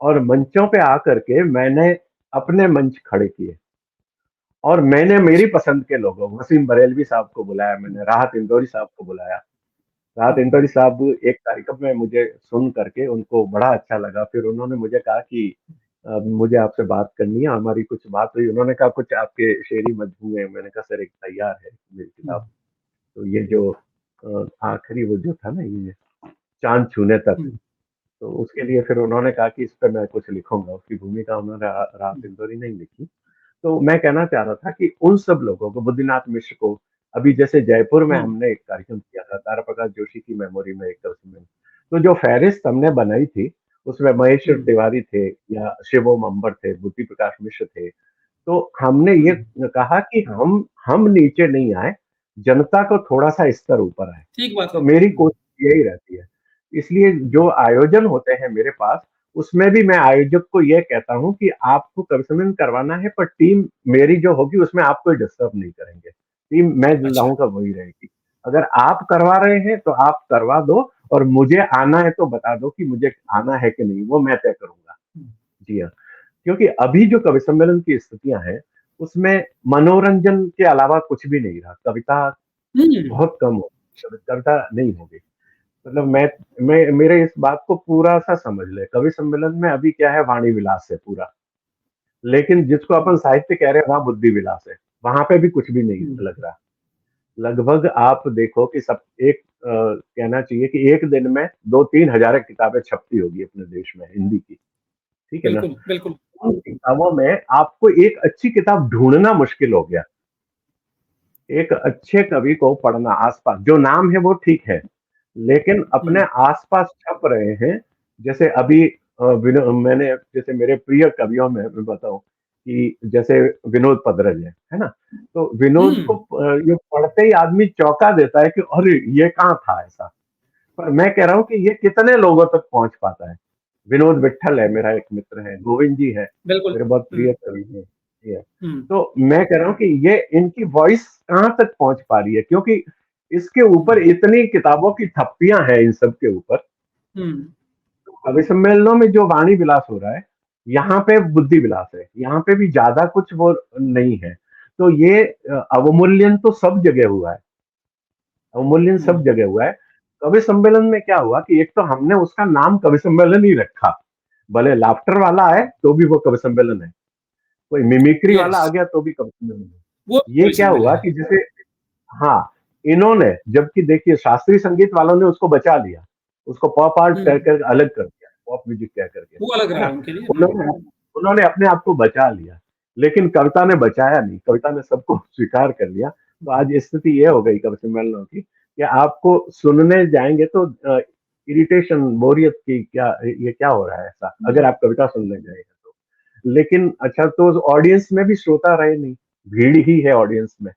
और मंचों पे आकर के मैंने अपने मंच खड़े किए, और मैंने मेरी अच्छा। पसंद के लोगों, वसीम बरेलवी साहब को बुलाया हुँ, मैंने, राहत इंदौरी साहब को बुलाया। राहत हुँ, इंदौरी साहब एक कार्यक्रम में मुझे सुन करके उनको बड़ा अच्छा लगा। फिर उन्होंने मुझे कहा कि मुझे आपसे बात करनी है। हमारी कुछ बात हुई। उन्होंने कहा कुछ आपके शेरी मजमूए हैं। मैंने कहा सर एक तैयार है मेरी हुँ, किताब। तो ये जो आखिरी वो जो था ना, ये चाँद छूने तक, हुँ, तो उसके लिए फिर उन्होंने कहा कि इस पे मैं कुछ लिखूँगा। उसकी भूमिका उन्होंने राहत हुँ, इंदौरी ने ही लिखी। तो मैं कहना चाह रहा था कि उन सब लोगों को, बुद्धिनाथ मिश्र को, अभी जैसे जयपुर में हुँ, हमने एक कार्यक्रम किया था तारा प्रकाश जोशी की मेमोरी में, एक उसमें, तो जो फहरिस्त हमने बनाई थी, उसमें महेश्वर हुँ, तिवारी थे, या शिवोम अंबर थे, बुद्धि प्रकाश मिश्र थे। तो हमने हुँ, ये कहा कि हम नीचे नहीं आए, जनता को थोड़ा-सा स्तर ऊपर आए। ठीक बात तो है। मेरी हुँ, कोशिश यही रहती है। इसलिए जो आयोजन होते हैं मेरे पास, उसमें भी मैं आयोजक को ये कहता हूँ कि आपको कम से कम करवाना है, पर टीम मेरी जो होगी उसमें आप कोई डिस्टर्ब नहीं करेंगे। टीम मैं अच्छा। लाऊँगा वही रहेगी। अगर आप करवा रहे हैं तो आप करवा दो, और मुझे आना है तो बता दो कि मुझे आना है कि नहीं, वो मैं तय करूँगा। हुँ, जी हाँ। क्योंकि अभी जो कवि सम्मेलन की स्थितियाँ हैं, उसमें मनोरंजन के अलावा कुछ भी नहीं रहा। कविता हुँ, बहुत कम हो, कविता नहीं हो गई। मतलब मैं मेरे इस बात को पूरा-सा समझ लें, कवि सम्मेलन में अभी क्या है, वाणी विलास है पूरा। लेकिन जिसको अपन हुँ, साहित्य कह रहे हैं, वहाँ बुद्धि विलास है। वहाँ पे भी कुछ भी नहीं हुँ, लग रहा। लगभग आप देखो कि सब एक कहना चाहिए कि एक दिन में 2-3 हज़ार किताबें छपती होगी अपने देश में हिंदी की, ठीक है ना? बिल्कुल, बिल्कुल। उन किताबों में आपको एक अच्छी किताब ढूँढना मुश्किल हो गया। एक अच्छे कवि को पढ़ना आस-पास, जो नाम है वो ठीक है, लेकिन अपने हुँ, आस-पास छप रहे हैं। जैसे अभी मैंने, जैसे मेरे प्रिय कवियों में मैं बताऊँ कि जैसे विनोद पदरज है ना? तो विनोद को हुँ, ये पढ़ते ही आदमी चौंका देता है कि अरे! ये कहाँ था ऐसा? पर मैं कह रहा हूँ कि ये कितने लोगों तक पहुँच पाता है। विनोद विट्ठल है, मेरा एक मित्र है, गोविंद जी हैं, बिल्कुल। मेरे बहुत हुँ, प्रिय कवि हैं। ये हुँ, तो मैं कह रहा हूँ कि ये इनकी वॉइस कहाँ तक पहुँच पा रही है, क्योंकि इसके ऊपर हुँ, इतनी किताबों की थप्पियाँ हैं इन सब के ऊपर। हुँ, कवि सम्मेलनों में जो वाणी विलास हो रहा है, यहाँ पे बुद्धि विलास है। यहाँ पे भी ज़्यादा कुछ वो नहीं है। तो ये अवमूल्यन तो सब जगह हुआ है। अवमूल्यन सब हुँ, जगह हुआ है। कवि सम्मेलन में क्या हुआ कि एक तो हमने उसका नाम कवि सम्मेलन ही रखा। भले लाफ्टर वाला है, तो भी वो कवि सम्मेलन है। कोई मिमिक्री वाला यस, आ गया तो भी कवि सम्मेलन है। वो ये कवि क्या हुआ सम्मेलन है। कि जैसे हाँ, इन्होंने जबकि देखिए शास्त्रीय संगीत वालों ने उसको बचा लिया, उसको पॉप आर्ट कह हम्म, कर अलग कर दिया, पॉप म्यूजिक कह करके, वो अलग है रहा ना? उनके लिए। उन्होंने उन्होंने अपने आप को बचा लिया, लेकिन कविता ने बचाया नहीं, कविता ने सबको स्वीकार कर लिया। तो आज स्थिति ये हो गई कवि सम्मेलनों की कि आपको सुनने जाएंगे तो इरिटेशन, बोरियत की क्या, ये क्या हो रहा है ऐसा, अगर हम्म, आप कविता सुनने जाएंगे तो। लेकिन अच्छा, तो ऑडियंस में भी श्रोता रहे नहीं, भीड़ ही है ऑडियंस में।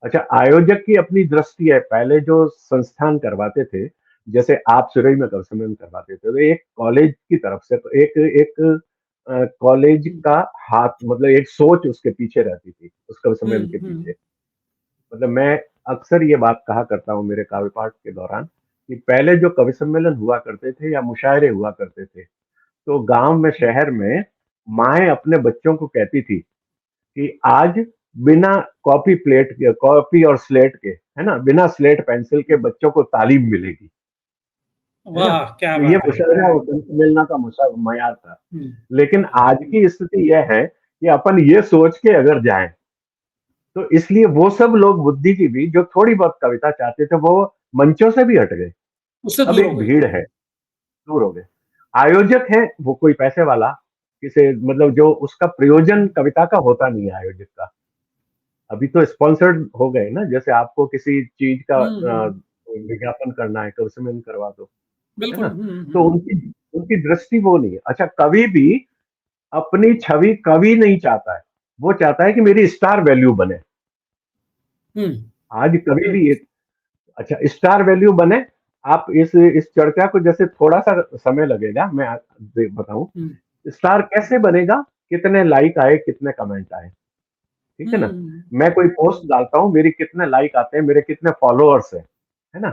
अच्छा, आयोजक की अपनी दृष्टि है, पहले जो संस्थान करवाते थे, जैसे आप सुरई में कवि सम्मेलन करवाते थे, तो एक कॉलेज की तरफ से, तो एक एक कॉलेज हम्म, का हाथ, मतलब एक सोच उसके पीछे रहती थी, उस कवि सम्मेलन के हम्म, पीछे। मतलब मैं अक्सर ये बात कहा करता हूँ मेरे काव्य पाठ के दौरान कि पहले जो कवि सम्मेलन हुआ करते थे या मुशायरे हुआ करते थे, तो गांव में, शहर में माएं अपने बच्चों को कहती थी कि आज बिना कॉपी प्लेट के, कॉपी और स्लेट के, है ना, बिना स्लेट पेंसिल के बच्चों को तालीम मिलेगी, है ना? वाह क्या तो ये बात है। मुशायरा और मिलना का मयार था। हम्म, लेकिन आज की स्थिति यह है कि अपन ये सोच के अगर जाएं, तो इसलिए वो सब लोग बुद्धिजीवी जो थोड़ी बहुत कविता चाहते थे, वो मंचों से भी हट गए। उससे अब दूर हो एक गए। भीड़ है, दूर हो गए। आयोजक है वो कोई पैसे वाला, किसे मतलब जो उसका प्रयोजन कविता का होता नहीं है आयोजक का। अभी तो स्पॉन्सर्ड हो गए ना, जैसे आपको किसी चीज का विज्ञापन करना है तो उसमें करवा दो, है बिल्कुल। ना? तो उनकी उनकी दृष्टि वो नहीं है। अच्छा, कवि भी अपनी छवि कवि नहीं चाहता है, वो चाहता है कि मेरी स्टार वैल्यू बने। हम्म, आज कवि भी एक, अच्छा, स्टार वैल्यू बने। आप इस चर्चा को, जैसे थोड़ा सा समय लगेगा, मैं बताऊं हम्म, स्टार कैसे बनेगा, कितने लाइक आए, कितने कमेंट आए, ठीक है ना? हम्म, मैं कोई पोस्ट डालता हूँ, मेरी कितने लाइक आते हैं, मेरे कितने फॉलोअर्स हैं, है ना?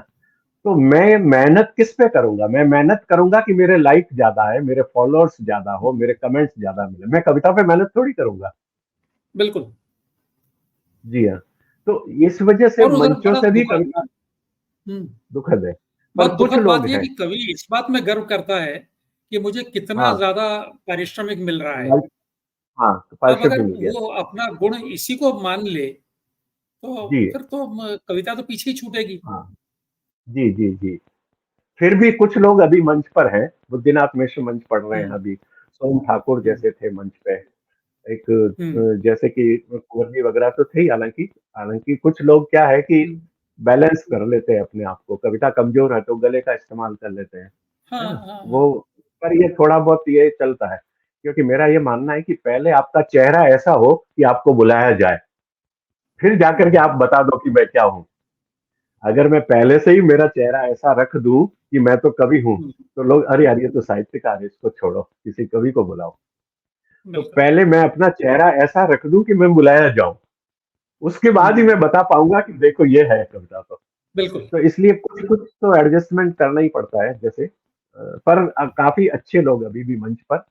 तो मैं मेहनत किस पे करूंगा? मैं मेहनत करूंगा कि मेरे लाइक ज्यादा है, मेरे फॉलोअर्स ज्यादा हो, मेरे कमेंट्स ज्यादा मिले। मैं कविता पे मेहनत थोड़ी करूंगा। बिल्कुल। जी हाँ। तो इस वजह से और उधर मंचों बड़ा से भी दुखद। कविता हम्म, दुखद है। पर बहुत कुछ दुखद लोग बात यह है हैं, कि कवि इस बात में गर्व करता है कि मुझे कितना हाँ, ज्यादा पारिश्रमिक मिल रहा है। लाइक, हाँ, तो अब पारिश्रमिक अगर मिल गया। वो अपना गुण इसी को मान ले तो जी फिर तो कविता तो पीछे ही छूटेगी। हाँ, जी जी जी। फिर भी कुछ लोग अभी मंच पर हैं, बुद्धिनाथ मिश्र मंच पढ़ रहे हैं हम्म, अभी, सोम ठाकुर हम्म, जैसे थे मंच पे, एक हम्म, जैसे कि कुंवर जी वगैरह तो थे ही, हालांकि हालांकि कुछ लोग क्या है कि हम्म, बैलेंस कर लेते हैं अपने आप को, कविता कमजोर है तो गले का इस्तेमाल कर लेते हैं, हाँ है ना? हाँ वो, हाँ। पर ये थोड़ा बहुत ये चलता है, क्योंकि मेरा ये मानना है कि पहले आपका चेहरा ऐसा हो कि आपको बुलाया जाए, फिर जाकर के हम्म, आप बता दो कि मैं क्या हूँ। अगर मैं पहले से ही मेरा चेहरा ऐसा रख दूं कि मैं तो कवि हूँ, हम्म, तो लोग, अरे यार ये तो साहित्यकार है, इसको छोड़ो, किसी कवि को बुलाओ। तो बिल्कुल पहले मैं अपना चेहरा ऐसा रख दूं कि मैं बुलाया जाऊं, उसके बाद ही हम्म, मैं बता पाऊंगा कि देखो ये है कविता। बिल्कुल तो इसलिए कुछ कुछ तो एडजस्टमेंट करना ही पड़ता है, जैसे पर काफी अच्छे लोग अभी भी मंच पर,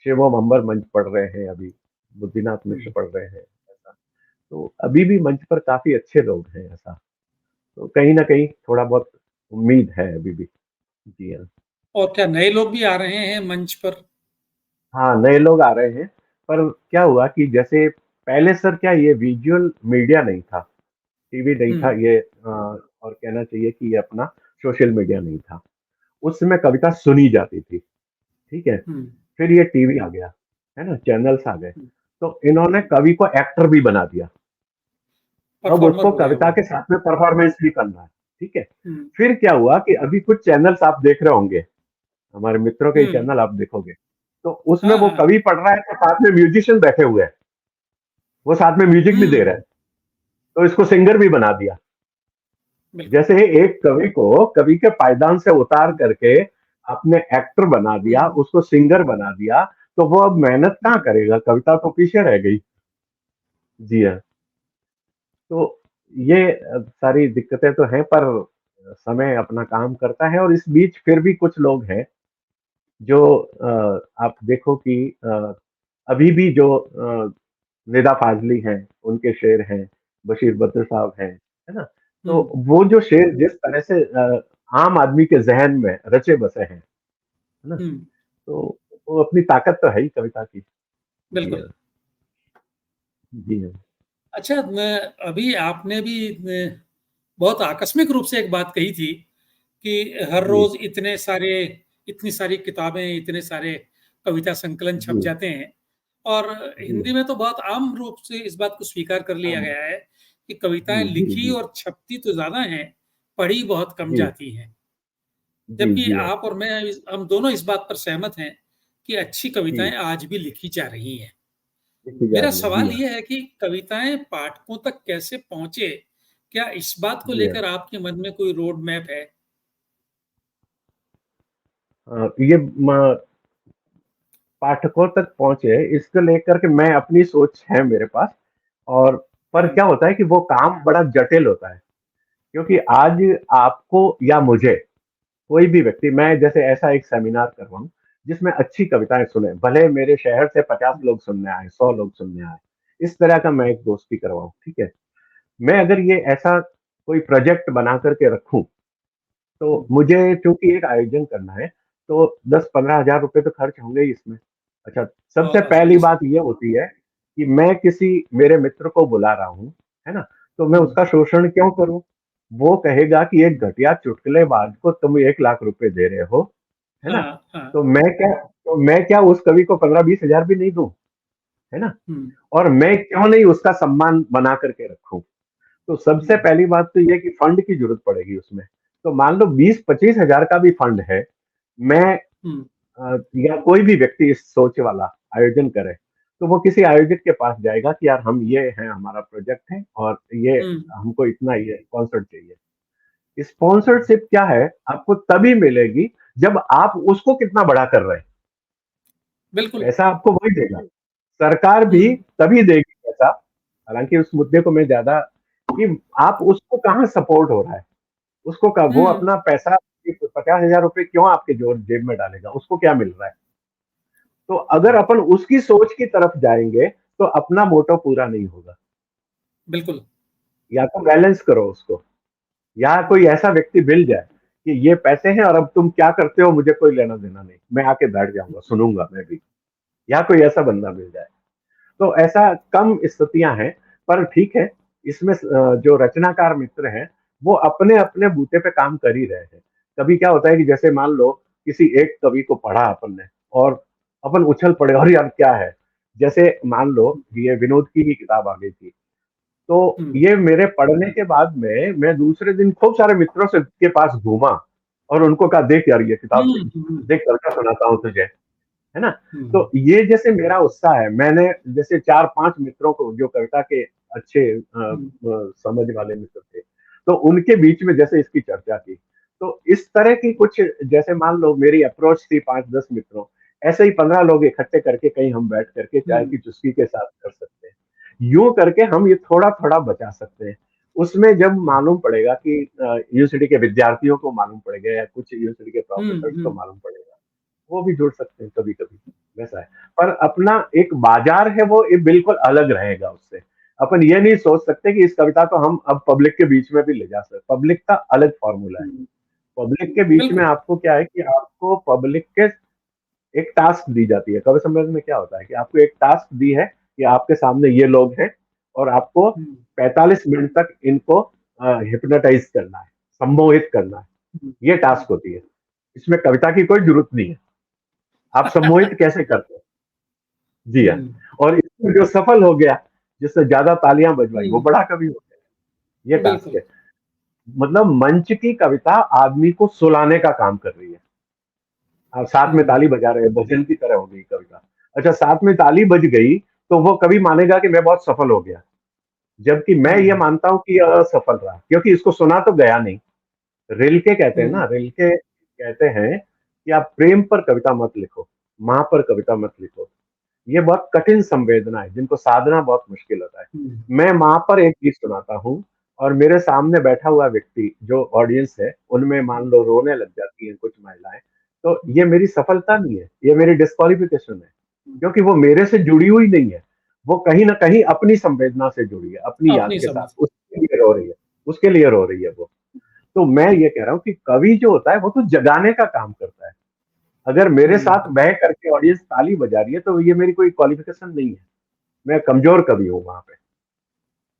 शिवम अंबर मंच पढ़ रहे हैं अभी, बुद्धिनाथ मिश्र हम्म। पढ़ रहे हैं ऐसा। तो अभी भी मंच पर काफी अच्छे लोग हैं ऐसा। तो कहीं ना कहीं थोड़ा बहुत उम्मीद है अभी भी। जी हाँ। और क्या नए लोग भी आ रहे हैं मंच पर। हाँ, नए लोग आ रहे हैं, पर क्या हुआ कि जैसे पहले सर, क्या ये विजुअल मीडिया नहीं था, टीवी नहीं था हम्म, ये, और कहना चाहिए कि ये अपना सोशल मीडिया नहीं था। उस समय कविता सुनी जाती थी, ठीक है? हम्म, फिर ये टीवी आ गया, है ना, चैनल्स आ गए, हम्म, तो इन्होंने कवि को एक्टर भी बना दिया। अब परफॉर्मर उसको हो गया कविता वो। के साथ में परफॉर्मेंस भी करना है, ठीक है? हम्म, फिर क्या हुआ कि अभी कुछ चैनल्स आप देख रहे होंगे, हमारे मित्रों के ही हम्म, चैनल आप देखोगे, तो उसमें हाँ वो हाँ, कवि पढ़ रहा है तो साथ में म्यूजिशियन बैठे हुए हैं, वो साथ में म्यूजिक भी दे रहे हम्म, हैं, तो इसको सिंगर भी बना दिया। बिल्कुल जैसे एक कवि को कवि के पायदान से उतार करके आपने एक्टर बना दिया, हम्म, उसको सिंगर बना दिया, तो वो अब मेहनत कहाँ हम्म, करेगा, कविता तो पीछे रह गई। जी हाँ। तो ये सारी दिक्कतें तो हैं, पर समय अपना काम करता है, और इस बीच फिर भी कुछ लोग हैं जो आप देखो कि अभी भी जो निदा फाजली हैं, उनके शेर हैं, बशीर बद्र साहब हैं, है ना? तो हम्म, वो जो शेर जिस तरह से आम आदमी के जहन में रचे बसे हैं, है ना? हम्म, तो वो अपनी ताकत तो है ही कविता की। जी बिल्कुल। हाँ। जी हाँ। अच्छा, अभी आपने भी बहुत आकस्मिक रूप से एक बात कही थी कि हर जी, रोज इतनी सारी किताबें, इतने सारे कविता संकलन छप जी, जाते हैं, और जी हिंदी हाँ। में तो बहुत आम रूप से इस बात को स्वीकार कर लिया हाँ, गया है कि कविताएं जी, जी, लिखी जी, और छपती तो ज्यादा हैं, पढ़ी बहुत कम जी, जाती हैं। जी, जबकि जी हाँ। आप और मैं हम दोनों इस बात पर सहमत हैं कि अच्छी कविताएं जी, आज भी लिखी जा रही हैं। लिखी जा मेरा रही है। जी सवाल हाँ, ये है कि कविताएं पाठकों तक कैसे पहुंचे? क्या इस बात को जी हाँ। लेकर आपके मन में कोई रोड मैप है? ये पाठकों तक पहुंचे इसको लेकर के मैं अपनी सोच है मेरे पास। और पर हम्म, क्या होता है कि वो काम बड़ा जटिल होता है, क्योंकि आज आपको या मुझे कोई भी व्यक्ति, मैं जैसे ऐसा एक सेमिनार करवाऊं जिसमें अच्छी कविताएं सुने, भले मेरे शहर से 50 लोग सुनने आए, 100 लोग सुनने आए, इस तरह का मैं एक दोस्ती करवाऊं, ठीक है। मैं अगर ये ऐसा कोई प्रोजेक्ट बना करके रखूं, तो हम्म, मुझे चूंकि एक आयोजन करना है, तो 10-15 हजार रुपए तो खर्च होंगे ही इसमें। अच्छा, सबसे बहुत पहली आसानी से। बात ये होती है कि मैं किसी मेरे मित्र को बुला रहा हूँ, है ना, तो मैं हम्म, उसका शोषण क्यों करूं? वो कहेगा कि एक घटिया चुटकुलेबाज को तुम 1 लाख रुपए दे रहे हो, है ना, हाँ, हाँ। तो मैं क्या उस कवि को 15-20 हजार भी नहीं दूं, है ना, हम्म, और मैं क्यों नहीं उसका सम्मान बना करके रखूं? तो सबसे हम्म, पहली बात तो ये कि फंड की जरूरत पड़ेगी उसमें। तो मान लो 20-25 हजार का भी फंड है, मैं हम्म, या कोई भी व्यक्ति इस सोच वाला आयोजन करे, तो वो किसी आयोजक के पास जाएगा कि यार हम ये हैं, हमारा प्रोजेक्ट है और ये हम्म, हमको इतना ये स्पॉन्सर चाहिए। स्पॉन्सरशिप क्या है, आपको तभी मिलेगी जब आप उसको कितना बड़ा कर रहे हैं। बिल्कुल। पैसा आपको वही देगा, सरकार भी हम्म, तभी देगी पैसा। हालांकि उस मुद्दे को मैं ज्यादा, कि आप उसको कहाँ सपोर्ट हो रहा है, उसको का वो हम्म, अपना पैसा 50 हजार रुपए क्यों आपके जोर जेब में डालेगा, उसको क्या मिल रहा है? तो अगर हम्म, अपन उसकी सोच की तरफ जाएंगे, तो अपना मोटो पूरा नहीं होगा। बिल्कुल। या तो बैलेंस करो उसको, या कोई हम्म, ऐसा व्यक्ति मिल जाए कि ये पैसे हैं और अब तुम क्या करते हो मुझे कोई लेना देना नहीं, मैं आके बैठ जाऊंगा, सुनूंगा मैं भी। या कोई ऐसा बंदा मिल जाए, तो ऐसा कम स्थितियां हैं। पर ठीक है, इसमें जो रचनाकार मित्र हैं, वो अपने अपने बूते पे काम कर ही रहे हैं। कभी क्या होता है कि जैसे मान लो किसी एक कवि को पढ़ा अपन ने, और अपन उछल पड़े और यार क्या है, जैसे मान लो ये विनोद की ही किताब आ गई थी, तो हम्म, ये मेरे पढ़ने के बाद में मैं दूसरे दिन खूब सारे मित्रों से के पास घूमा और उनको कहा देख यार ये किताब हम्म, देखी, देख करके सुनाता हूँ तुझे, है ना। हम्म, तो ये जैसे मेरा उत्साह है, मैंने जैसे 4-5 मित्रों को जो कविता के अच्छे हम्म, समझ वाले मित्र थे, तो उनके बीच में जैसे इसकी चर्चा की, तो इस तरह की कुछ, जैसे मान लो मेरी अप्रोच थी 5-10 मित्रों, ऐसे ही 15 लोग इकट्ठे करके कहीं हम बैठ करके चाय की हम्म, चुस्की के साथ कर सकते हैं। यूं करके हम ये थोड़ा थोड़ा बचा सकते हैं। उसमें जब मालूम पड़ेगा कि यूनिवर्सिटी के विद्यार्थियों को मालूम पड़ेगा या कुछ यूनिवर्सिटी के हम्म, प्रोफेसर को हम्म, मालूम पड़ेगा, वो भी जुड़ सकते हैं कभी कभी, वैसा है। पर अपना एक बाजार है, वो एक बिल्कुल अलग रहेगा उससे। अपन ये नहीं सोच सकते कि इस कविता को हम अब पब्लिक के बीच में भी ले जा सकते, पब्लिक का अलग फॉर्मूला है। हम्म, पब्लिक के बीच में बिल्कुल। आपको क्या है कि आपको पब्लिक के एक टास्क दी जाती है। कवि सम्मेलन में क्या होता है कि आपको एक टास्क दी है कि आपके सामने ये लोग हैं और आपको हम्म, 45 मिनट तक इनको हिप्नोटाइज करना है, सम्मोहित करना है। हम्म, ये हम्म, टास्क होती है। इसमें कविता की कोई जरूरत नहीं है, आप सम्मोहित कैसे करते हैं। जी हाँ। हम्म, और इसमें जो सफल हो गया, जिससे ज्यादा तालियां बजवाई, वो हम्म, बड़ा कवि हो गया। ये टास्क बिल्कुल। है। मतलब मंच की कविता आदमी को सुलाने का काम कर रही है। आप साथ में हम्म, ताली बजा रहे हैं, भजन की तरह हो गई कविता। अच्छा, साथ में ताली बज गई, तो वो कभी मानेगा कि मैं बहुत सफल हो गया, जबकि मैं ये हम्म, मानता हूं कि ये असफल रहा, क्योंकि इसको सुना तो गया नहीं। रिल्के कहते हैं ना, हम्म, रिल्के कहते हैं कि आप प्रेम पर कविता मत लिखो, माँ पर कविता मत लिखो। ये बहुत कठिन संवेदना है जिनको साधना बहुत मुश्किल होता है। हम्म, मैं माँ पर एक गीत सुनाता हूँ, और मेरे सामने बैठा हुआ व्यक्ति जो ऑडियंस है, उनमें मान लो रोने लग जाती हैं कुछ महिलाएं, तो ये मेरी सफलता नहीं है, ये मेरी डिस्क्वालिफिकेशन है, क्योंकि वो मेरे से जुड़ी हुई नहीं है। वो कहीं ना कहीं अपनी संवेदना से जुड़ी है, अपनी याद अपनी के साथ, समझ। उसके लिए रो रही है, उसके लिए रो रही है वो। तो मैं ये कह रहा हूँ कि कवि जो होता है वो तो जगाने का काम करता है। अगर मेरे हम्म, साथ बह करके ऑडियंस ताली बजा रही है, तो ये मेरी कोई क्वालिफिकेशन नहीं है, मैं कमजोर कवि हूँ वहां पे।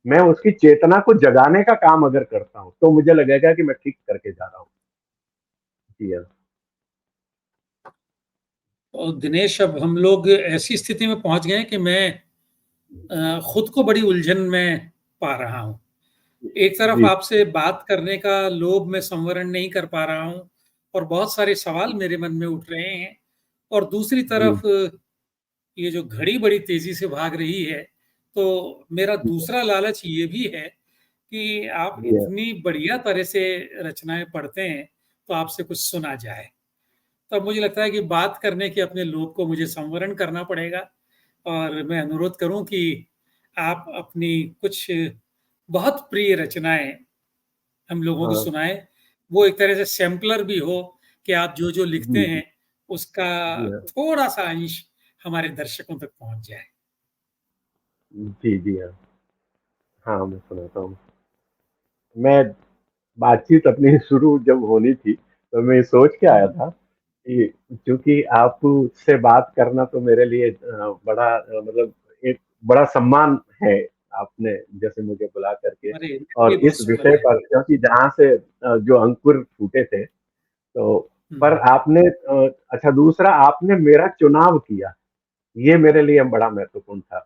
मैं उसकी चेतना को जगाने का काम अगर करता हूँ तो मुझे लगेगा कि मैं ठीक करके जा रहा हूँ। जी हाँ। और दिनेश, अब हम लोग ऐसी स्थिति में पहुंच गए हैं कि मैं खुद को बड़ी उलझन में पा रहा हूँ। एक तरफ जी। आपसे बात करने का लोभ मैं संवरण नहीं कर पा रहा हूँ और बहुत सारे सवाल मेरे मन में उठ रहे हैं, और दूसरी जी। तरफ ये जो घड़ी बड़ी तेजी से भाग रही है, तो मेरा दूसरा लालच ये भी है कि आप जी हाँ। इतनी बढ़िया तरह से रचनाएं पढ़ते हैं, तो आपसे कुछ सुना जाए। तब मुझे लगता है कि बात करने के अपने लोभ को मुझे संवरण करना पड़ेगा, और मैं अनुरोध करूं कि आप अपनी कुछ बहुत प्रिय रचनाएं हम लोगों को हाँ। सुनाएं। वो एक तरह से सैंपलर भी हो कि आप जो जो लिखते जी। जी। हैं उसका जी हाँ। थोड़ा सा अंश हमारे दर्शकों तक पहुंच जाए। जी। जी हाँ। हाँ, मैं सुनाता हूँ। मैं बातचीत अपनी शुरू जब होनी थी तो मैं सोच के आया हम्म। था कि क्योंकि आपसे बात करना तो मेरे लिए बड़ा मतलब एक बड़ा सम्मान है। आपने जैसे मुझे बुला करके अरे, और ये बहुत इस सुंदर विषय है। पर, क्योंकि जहाँ से जो अंकुर फूटे थे, तो पर हम्म। आपने अच्छा, दूसरा आपने मेरा चुनाव किया, ये मेरे लिए बड़ा महत्वपूर्ण था।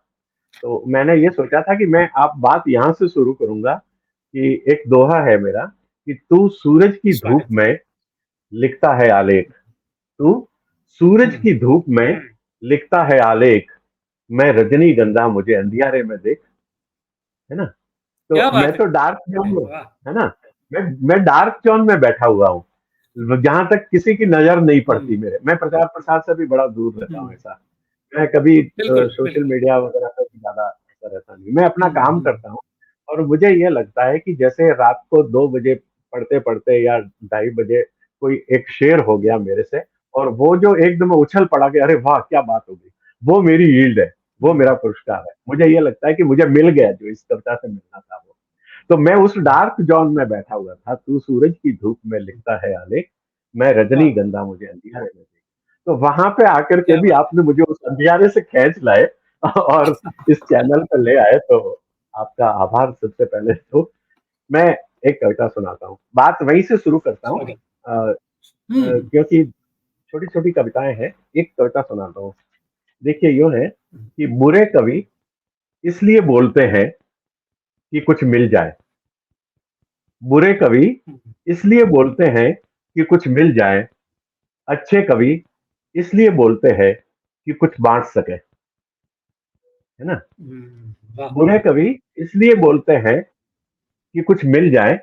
तो मैंने ये सोचा था कि मैं आप बात यहाँ से शुरू करूंगा कि एक दोहा है मेरा कि तू सूरज की धूप स्वागत है। में लिखता है आलेख, तू सूरज हम्म। की धूप में लिखता है आलेख, मैं रजनीगंधा मुझे अंधियारे में देख। है ना? तो क्या मैं बात तो डार्क जोन है, में, वाह। है ना? मैं डार्क जोन में बैठा हुआ हूँ, जहां तक किसी की नजर नहीं पड़ती हम्म। मेरे। मैं प्रचार प्रसार से भी बड़ा दूर रहता हूँ हम्म। ऐसा। मैं कभी बिल्कुल सोशल बिल्कुल। मीडिया वगैरह पे भी ज्यादा ऐसा रहता नहीं, मैं अपना काम हम्म। करता हूँ। और मुझे ये लगता है कि जैसे रात को 2 बजे पढ़ते पढ़ते या 2:30 बजे कोई एक शेर हो गया मेरे से, और वो जो एकदम उछल पड़ा कि अरे वाह क्या बात हो गई, वो मेरी यील्ड है, वो मेरा हम्म। पुरस्कार है। मुझे ये लगता है कि मुझे मिल गया जो इस कविता से मिलना था वो। तो मैं उस डार्क जोन में बैठा हुआ था, तू सूरज की धूप में लिखता है आलेख, मैं वाह, रजनीगंधा मुझे अंधियारे में देख। तो वहां पे आकर के क्या भी बात आपने मुझे उस अंधियारे से खींच लाए और इस चैनल पर ले आए, तो आपका आभार सबसे पहले। तो मैं एक कविता सुनाता हूँ, बात वहीं से शुरू करता हूँ। स्वागत। हम्म। क्योंकि छोटी छोटी कविताएं हैं, एक कविता सुनाता हूँ। देखिए, यूं है कि बुरे कवि इसलिए बोलते हैं कि कुछ मिल जाए, बुरे कवि इसलिए बोलते हैं कि कुछ मिल जाए, अच्छे कवि इसलिए बोलते हैं कि कुछ बांट सके। है ना? वाह। बुरे कवि इसलिए बोलते हैं कि कुछ मिल जाए,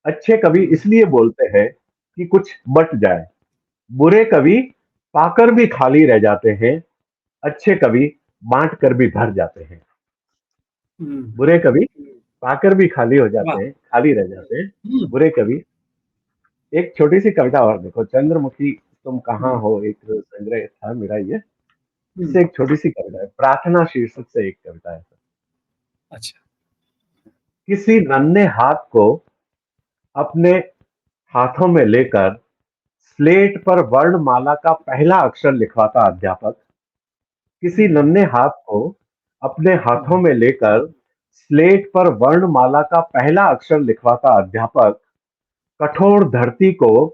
अच्छे कवि हम्म। इसलिए बोलते हैं कि कुछ बट जाए, बुरे कवि पाकर भी खाली रह जाते हैं, अच्छे कवि बांट कर भी भर जाते हैं। हम्म। बुरे कवि पाकर भी खाली हो जाते वाह। हैं, खाली रह जाते हैं, हम्म। बुरे कवि। एक छोटी सी कविता और देखो, चंद्रमुखी तुम कहाँ हम्म। हो, एक संग्रह था मेरा ये, हम्म। इससे एक छोटी सी कविता है, प्रार्थना शीर्षक से एक कविता है। अच्छा। किसी नन्हे हाथ को अपने हाथों में लेकर स्लेट पर वर्णमाला का पहला अक्षर लिखवाता अध्यापक, किसी हम्म। नन्हे हाथ को अपने हाथों हम्म। में लेकर स्लेट पर वर्णमाला का पहला अक्षर लिखवाता अध्यापक, कठोर धरती को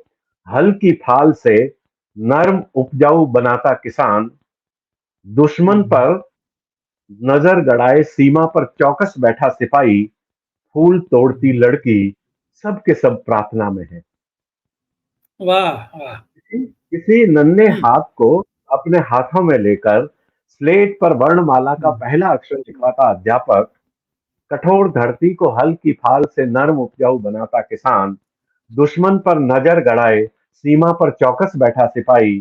हल की फाल से नर्म उपजाऊ बनाता किसान, दुश्मन हम्म। पर नजर गड़ाए सीमा पर चौकस बैठा सिपाही, फूल तोड़ती हम्म। लड़की, सब के सब प्रार्थना में है। वाह वाह। किसी नन्हे हम्म। हाथ को अपने हाथों में लेकर स्लेट पर वर्णमाला का हम्म। पहला अक्षर लिखवाता अध्यापक, कठोर धरती को हल की फाल से नर्म उपजाऊ बनाता किसान, दुश्मन पर नजर गड़ाए सीमा पर चौकस बैठा सिपाही,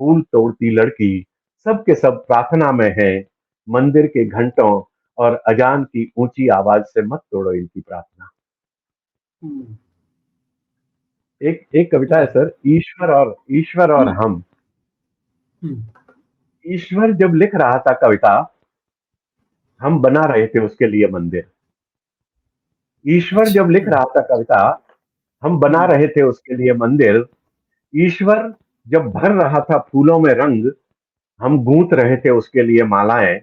फूल तोड़ती लड़की, सब के सब प्रार्थना में है, मंदिर के घंटों और अजान की ऊंची आवाज से मत तोड़ो इनकी प्रार्थना। हम्म। एक एक कविता है वाह। सर, ईश्वर और हम्म। हम। हम्म। ईश्वर जब लिख रहा था कविता, हम बना रहे थे उसके लिए मंदिर। ईश्वर अच्छा। जब लिख हम्म। रहा था कविता, हम बना हम्म। रहे थे उसके लिए मंदिर। ईश्वर जब भर रहा था फूलों में रंग, हम गूंथ रहे थे उसके लिए मालाएं।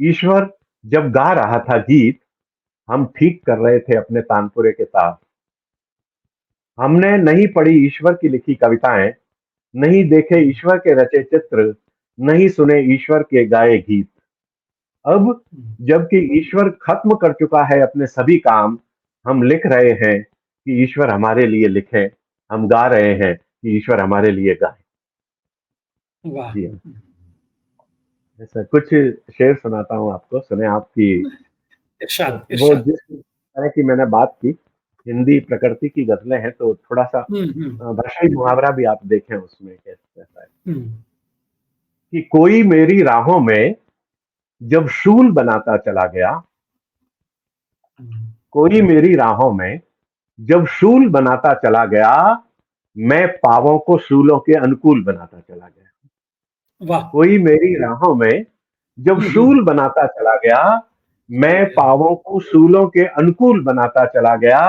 ईश्वर जब गा रहा था गीत, हम ठीक कर रहे थे अपने तानपुरे के तार। हमने नहीं पढ़ी ईश्वर की लिखी कविताएं, नहीं देखे ईश्वर के रचे चित्र, नहीं सुने ईश्वर के गाए गीत। अब जबकि ईश्वर खत्म कर चुका है अपने सभी काम, हम लिख रहे हैं कि ईश्वर हमारे लिए लिखे, हम गा रहे हैं कि ईश्वर हमारे लिए गाए। वाह। जी हाँ, ऐसा कुछ शेर सुनाता हूँ आपको, सुने आपकी। इरशाद वो इरशाद। जिस तरह की मैंने बात की, हिंदी प्रकृति की गजलें हैं, तो थोड़ा सा हम्म। भाषाई मुहावरा भी आप देखें उसमें कैसा है हम्म। कि कोई मेरी राहों में जब शूल बनाता चला गया, कोई मेरी राहों में जब शूल बनाता चला गया, मैं पावों को शूलों के अनुकूल बनाता चला गया। वाह। कोई मेरी राहों में जब हम्म। शूल बनाता चला गया, मैं पावों को शूलों के अनुकूल बनाता चला गया।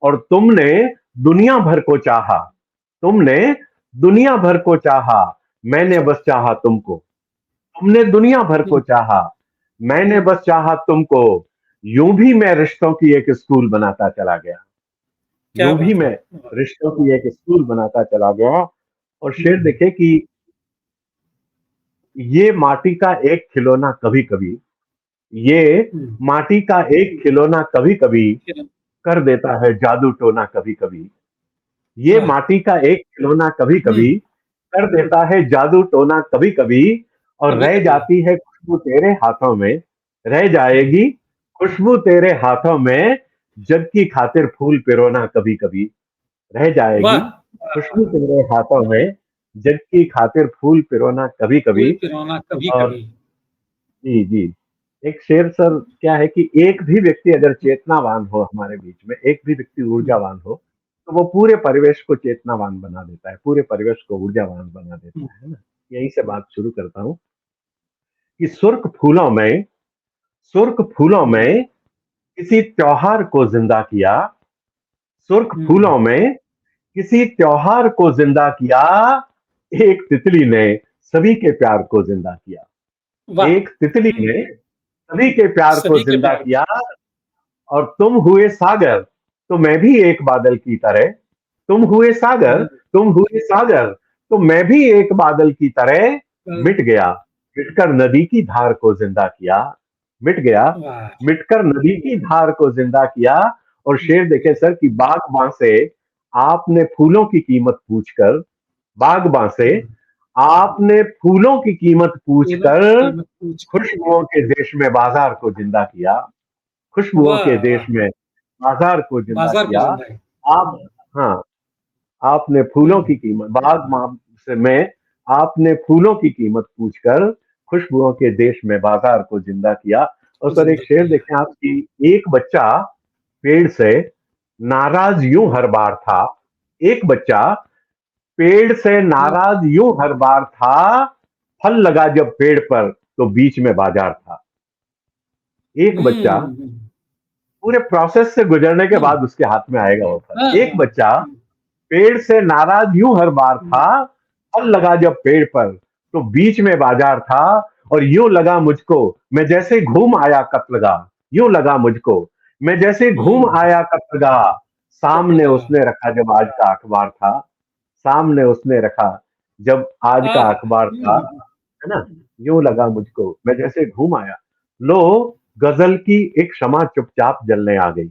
और तुमने दुनिया भर को चाहा, तुमने दुनिया भर को चाहा, मैंने बस चाहा तुमको। तुमने दुनिया भर को चाहा, मैंने बस चाहा तुमको। यूं भी मैं रिश्तों की एक स्कूल बनाता चला गया, क्या यूं भी बात है। मैं रिश्तों की एक स्कूल बनाता चला गया। और शेर हम्म। देखे कि ये माटी का एक खिलौना कभी कभी, ये हम्म। माटी का एक खिलौना कभी कभी कर देता है जादू टोना कभी कभी। ये वाह। माटी का एक खिलौना कभी कभी हम्म। कर देता है जादू टोना कभी कभी। और कभी रह कभी। जाती है खुशबू तेरे हाथों में, रह हम्म। जाएगी खुशबू तेरे हाथों में, जग की खातिर फूल पिरोना कभी कभी। रह जाएगी वाह। खुशबू तेरे हाथों में, जग की खातिर फूल पिरोना कभी फूल कभी। पिरोना कभी और कभी। जी जी, एक शेर सर क्या है कि एक भी व्यक्ति अगर चेतनावान हो हमारे बीच में, एक भी व्यक्ति ऊर्जावान हो, तो वो पूरे परिवेश को चेतनावान बना देता है, पूरे परिवेश को ऊर्जावान बना देता है ना। यहीं से बात शुरू करता हूँ कि सुर्ख फूलों में किसी त्योहार को जिंदा किया, सुर्ख हम्म। फूलों में किसी त्योहार को जिंदा किया, एक तितली ने सभी के प्यार को जिंदा किया। वाह। एक तितली ने सभी के प्यार को सभी के जिंदा प्यार। किया। और तुम हुए सागर, तो मैं भी एक बादल की तरह, तुम हुए सागर, तुम हुए सागर, तो मैं भी एक बादल की तरह मिट गया, मिटकर नदी की धार को जिंदा किया। मिट गया, वाह। मिटकर नदी की धार को जिंदा किया। और शेर देखे सर कि बागबां से आपने फूलों की कीमत पूछकर, बागबां से आपने फूलों की कीमत फूलों पूछकर की कीमत पूछ कर। खुशबुओं के देश में बाजार को जिंदा किया, खुशबुओं के वाह देश वाह। में बाजार को जिंदा बाजार को किया। जिंदा है। आप, हाँ, आपने फूलों की कीमत से में आपने फूलों की कीमत पूछकर खुशबुओं के देश में बाजार को जिंदा किया। और को सर एक जिंदा शेर किया। देखें आपकी, एक बच्चा पेड़ से नाराज यूं हर बार था, एक बच्चा पेड़ से नाराज यूं हर बार था, फल लगा जब पेड़ पर तो बीच में बाजार था। एक बच्चा हम्म। पूरे प्रोसेस से गुजरने के हम्म। बाद उसके हाथ में आएगा वो हाँ फल। एक हाँ। बच्चा पेड़ से नाराज यूं हर बार था, फल लगा जब पेड़ पर तो बीच में बाजार था। और यूं लगा मुझको मैं जैसे घूम आया कत्लगा, यूं लगा मुझको मैं जैसे घूम हम्म। आया कत्लगा। सामने कतलगा। उसने रखा जब आज का अखबार था, सामने उसने रखा जब आज का आहा। अखबार था, है ना। यूं लगा मुझको मैं जैसे घूम आया। लो गजल की एक क्षमा चुपचाप जलने आ गई,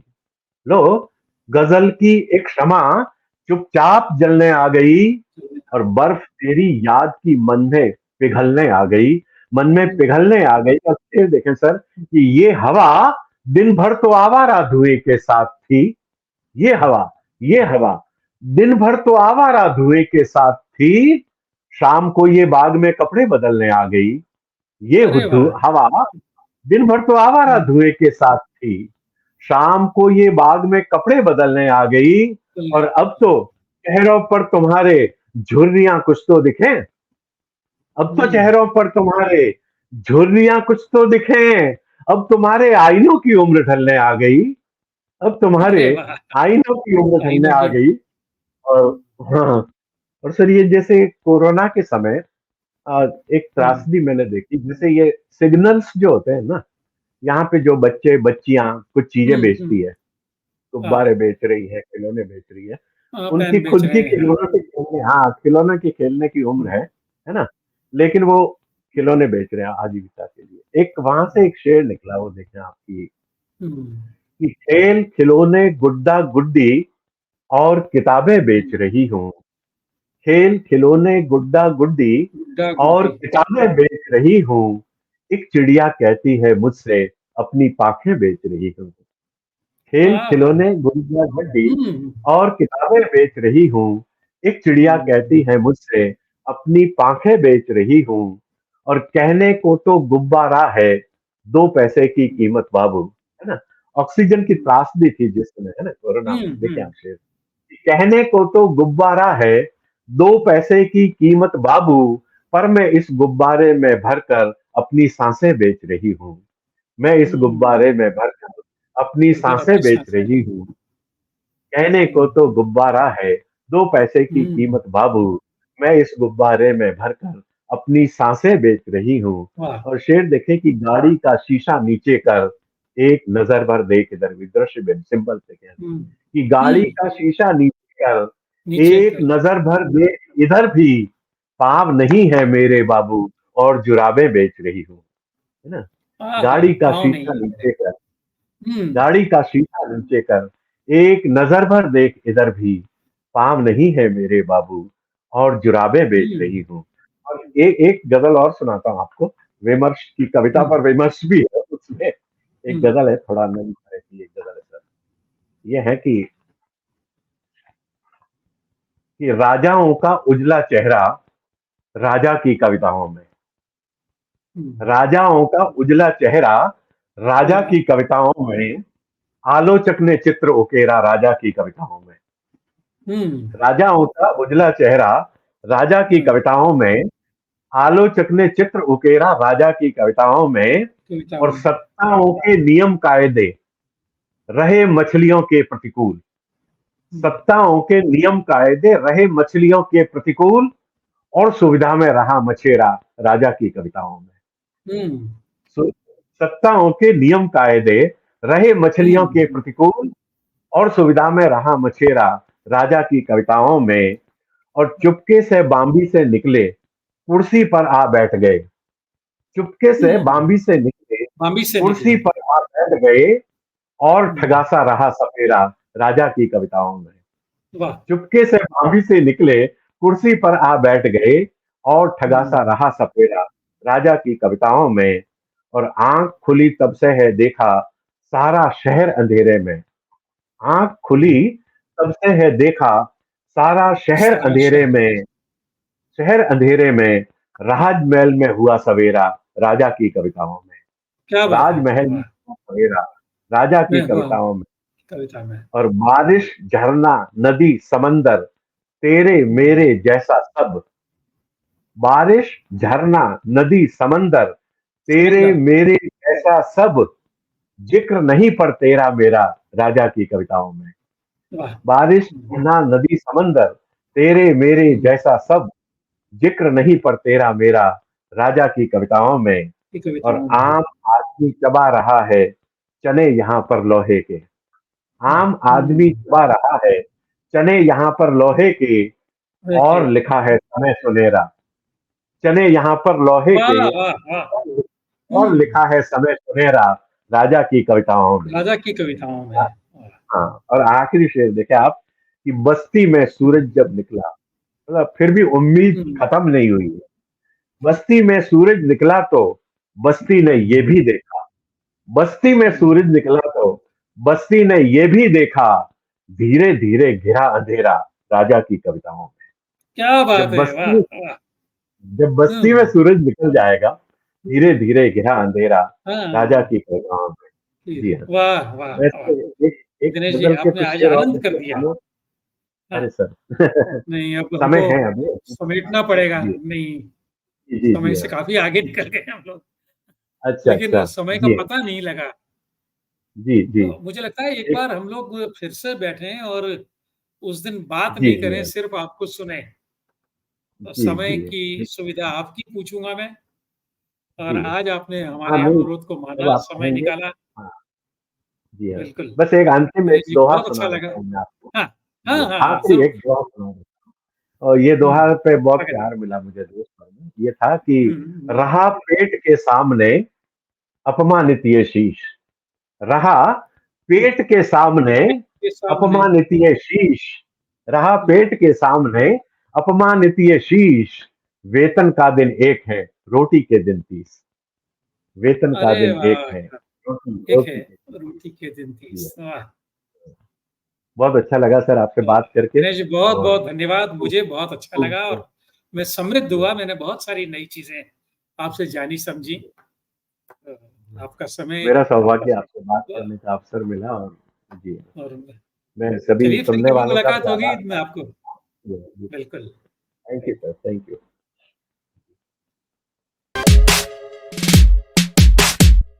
लो गजल की एक क्षमा चुपचाप जलने आ गई। और बर्फ तेरी याद की मन में पिघलने आ गई, मन में पिघलने आ गई। और फिर देखें सर कि ये हवा दिन भर तो आवारा धुएं के साथ थी, ये हवा, ये हवा दिन भर तो आवारा धुएं के साथ थी, शाम को ये बाग में कपड़े बदलने आ गई। ये अरे वाह। हवा दिन भर तो आवारा धुएं के साथ थी, शाम को ये बाग में कपड़े बदलने आ गई। और अब तो चेहरों पर तुम्हारे झुर्रियां कुछ तो दिखे, अब तो चेहरों पर तुम्हारे झुर्रियां कुछ तो दिखे, अब तुम्हारे आईनों की उम्र ढलने आ गई, अब तुम्हारे अरे वाह। आईनों की उम्र ढलने आईनों आ की। गई। और हाँ, और सर ये जैसे कोरोना के समय एक हम्म, त्रासदी मैंने देखी, जैसे ये सिग्नल्स जो होते हैं ना, यहाँ पे जो बच्चे बच्चियां कुछ चीजें हम्म, बेचती है, हाँ गुब्बारे बेच रही है, खिलौने बेच रही है, हाँ, उनकी पेन बेच खुद रहे की हैं, हाँ। खिलौनों के खेलने, हाँ, खिलौनों की खेलने की उम्र हम्म, है ना? लेकिन वो खिलौने बेच रहे हैं आजीविका के लिए। एक वहां से एक शेर निकला, वो देखें आपकी, हम्म, कि खेल खिलौने गुड्डा गुड्डी और किताबें बेच रही हूँ। खेल खिलौने गुड्डा गुड्डी गुड्डा और गुड्डी, किताबें बेच रही हूँ। एक चिड़िया कहती है मुझसे, अपनी पाखें बेच रही हूँ। खेल वाह वाह, खिलौने गुड़िया गुड्डी हम्म, और किताबें बेच रही हूँ। एक चिड़िया कहती हम्म, है मुझसे, अपनी पाखें बेच रही हूँ। और कहने को तो गुब्बारा है, 2 पैसे की कीमत बाबू, है ना? ऑक्सीजन की त्रासदी थी जिस समय, है ना, कोरोना में, देखें हम्म, आप शेर। कहने को तो गुब्बारा है, 2 पैसे की कीमत बाबू, पर मैं इस गुब्बारे में भरकर अपनी सांसें बेच रही हूँ। मैं इस हम्म, गुब्बारे में भरकर अपनी अगर सांसें अपनी बेच सांसें, रही हूँ। कहने को हम्म, तो गुब्बारा है, 2 पैसे की हम्म, कीमत बाबू, मैं इस गुब्बारे में भरकर अपनी सांसें बेच रही हूँ। वाह, और शेर देखे कि गाड़ी का शीशा नीचे कर, एक नजर भर देख इधर भी, दृश्य भी सिंपल से कह रहे हैं हम्म, कि गाड़ी हम्म, का शीशा नीचे कर, नीचे एक कर, नजर भर देख इधर भी, पाप नहीं है मेरे बाबू, और जुराबें बेच रही हूँ, है ना? हाँ हाँ, गाड़ी का पाँव नहीं शीशा है मेरे, नीचे कर, हम्म, गाड़ी का शीशा नीचे कर, एक नजर भर देख इधर भी, पाम नहीं है मेरे बाबू, और जुराबें बेच रही हम्म, हूँ। और एक गजल और सुनाता हूँ आपको, विमर्श की कविता पर हम्म, विमर्श भी है उसमें। एक हम्म, गजल है, थोड़ा नई तरह की एक गजल है सर। ये है कि राजाओं का उजला चेहरा, राजा की कविताओं में। हम्म, राजाओं का उजला चेहरा, राजा तेरा, की कविताओं में। आलोचक ने चित्र उकेरा राजा की कविताओं में। हम्म, राजाओं का उजला चेहरा, राजा की हम्म, कविताओं में। आलोचक ने चित्र उकेरा राजा की कविताओं में। कविता और में, सत्ताओं के नियम कायदे रहे मछलियों के प्रतिकूल। हम्म, सत्ताओं के नियम कायदे रहे मछलियों के प्रतिकूल, और सुविधा में रहा मछेरा राजा की कविताओं में। हम्म, सु- सत्ताओं के नियम कायदे रहे मछलियों के हम्म, प्रतिकूल, और सुविधा में रहा मछेरा राजा की कविताओं में। और चुपके से बाम्बी से निकले, कुर्सी पर आ बैठ गए। चुपके से हम्म, बाम्बी से निकले, बॉम्बे से कुर्सी निकले, पर आ बैठ गए, और हम्म, ठगासा रहा सपेरा राजा की कविताओं में। वाह, चुपके से बाम्बी से निकले, कुर्सी पर आ बैठ गए, और ठगासा हम्म, रहा सपेरा राजा की कविताओं में। और आंख खुली तब से है देखा, सारा शहर अंधेरे में। आंख खुली तब से है देखा, सारा शहर सारा अंधेरे शहर, में। शहर अंधेरे में, राजमहल में हुआ सवेरा राजा की कविताओं में। क्या बात है, राजमहल में वाह, हुआ सवेरा राजा की मैं वाह, कविताओं में। कविता में, और बारिश झरना नदी समंदर, तेरे हम्म, मेरे जैसा सब। बारिश झरना नदी समंदर, तेरे समंदर, मेरे जैसा सब, जिक्र नहीं पर तेरा मेरा राजा की कविताओं में। वाह, बारिश झरना नदी समंदर, तेरे मेरे हम्म, जैसा सब, जिक्र नहीं पर तेरा मेरा राजा की कविताओं में। की और कविताओं में, आम आदमी चबा रहा है, चने यहाँ पर लोहे के। वाह, आम आदमी चबा रहा है, चने यहाँ पर लोहे के। ओके, और लिखा है समय सुनेरा, चने यहाँ पर लोहे वाह के। वाह वाह, और लिखा है समय सुनेरा राजा की कविताओं में। राजा की कविताओं में, वाह, हाँ, और आखिरी शेर देखे आप, कि बस्ती में हम्म, सूरज जब निकला, मतलब फिर भी उम्मीद हम्म, खत्म नहीं हुई है। बस्ती में सूरज निकला तो बस्ती ने ये भी देखा। बस्ती में हम्म, सूरज निकला तो बस्ती ने ये भी देखा, धीरे धीरे घिरा अंधेरा राजा की कविताओं में। क्या बात जब है, बस्ती वाह में वाह, जब बस्ती में हम्म, सूरज निकल जाएगा, धीरे हम्म, धीरे घिरा अंधेरा राजा हाँ, की कविताओं में। जी हाँ। वाह वाह वाह, वैसे एक एक दिनेश जी गजल के आपने कुछ आज शेर और आनंद कर देखे दिया, हमें। हाँ, अरे सर नहीं अब समय हमको है अभी। समेटना पड़ेगा, जी नहीं, जी जी समय जी से हाँ। काफी आगे निकल गए हम लोग, अच्छा लेकिन अच्छा। समय का जी हाँ। पता नहीं लगा। जी जी। तो मुझे लगता है एक एक बार हम लोग फिर से बैठें और उस दिन बात जी नहीं जी करें, हाँ। सिर्फ आपको सुने। तो जी, समय जी। की जी, सुविधा आपकी पूछूँगा मैं और जी। आज आपने हाँ, हमारे नहीं, अनुरोध को जब माना, आप समय कहेंगे निकाला। हाँ, जी हाँ। बिल्कुल। बस एक अंतिम एक चलिए जी, दोहा बहुत अच्छा सुना लगा। देता हूँ मैं आपको। हाँ, हाँ, जी, हाँ, हाँ, आखिरी एक ज़रूर। दोहा सुना देता हूँ और ये हुँ, दोहा पे बहुत अगर प्यार मिला मुझे दोस्त में। ये था कि हुँ, हुँ, रहा पेट के सामने अपमानित ये शीश, रहा हुँ, पेट के सामने पेट के सामने अपमानित ये शीश, रहा हुँ, पेट के सामने अपमानित ये शीश, वेतन का दिन एक है, रोटी के दिन 30। वेतन का अरे दिन एक वाह! है, रोटी एक है रोटी के दिन 30। रोटी के दिन जी, 30 वाह! बहुत अच्छा लगा सर आपसे वाह! बात करके दिनेश जी और बहुत-बहुत धन्यवाद। खूब मुझे बहुत अच्छा खूब लगा खूब और मैं समृद्ध जी, हुआ। मैंने बहुत सारी नई चीज़ें आपसे जानी समझी। जी, अ, जी। आपका समय मेरा सौभाग्य आपसे बात अ, करने का अवसर मिला और जी, और मैं सभी चलिए फिर सुनने कभी वालों का मुलाकात भी होगी आभार मैं आपको जी, जी। बिल्कुल। Thank you sir, thank you.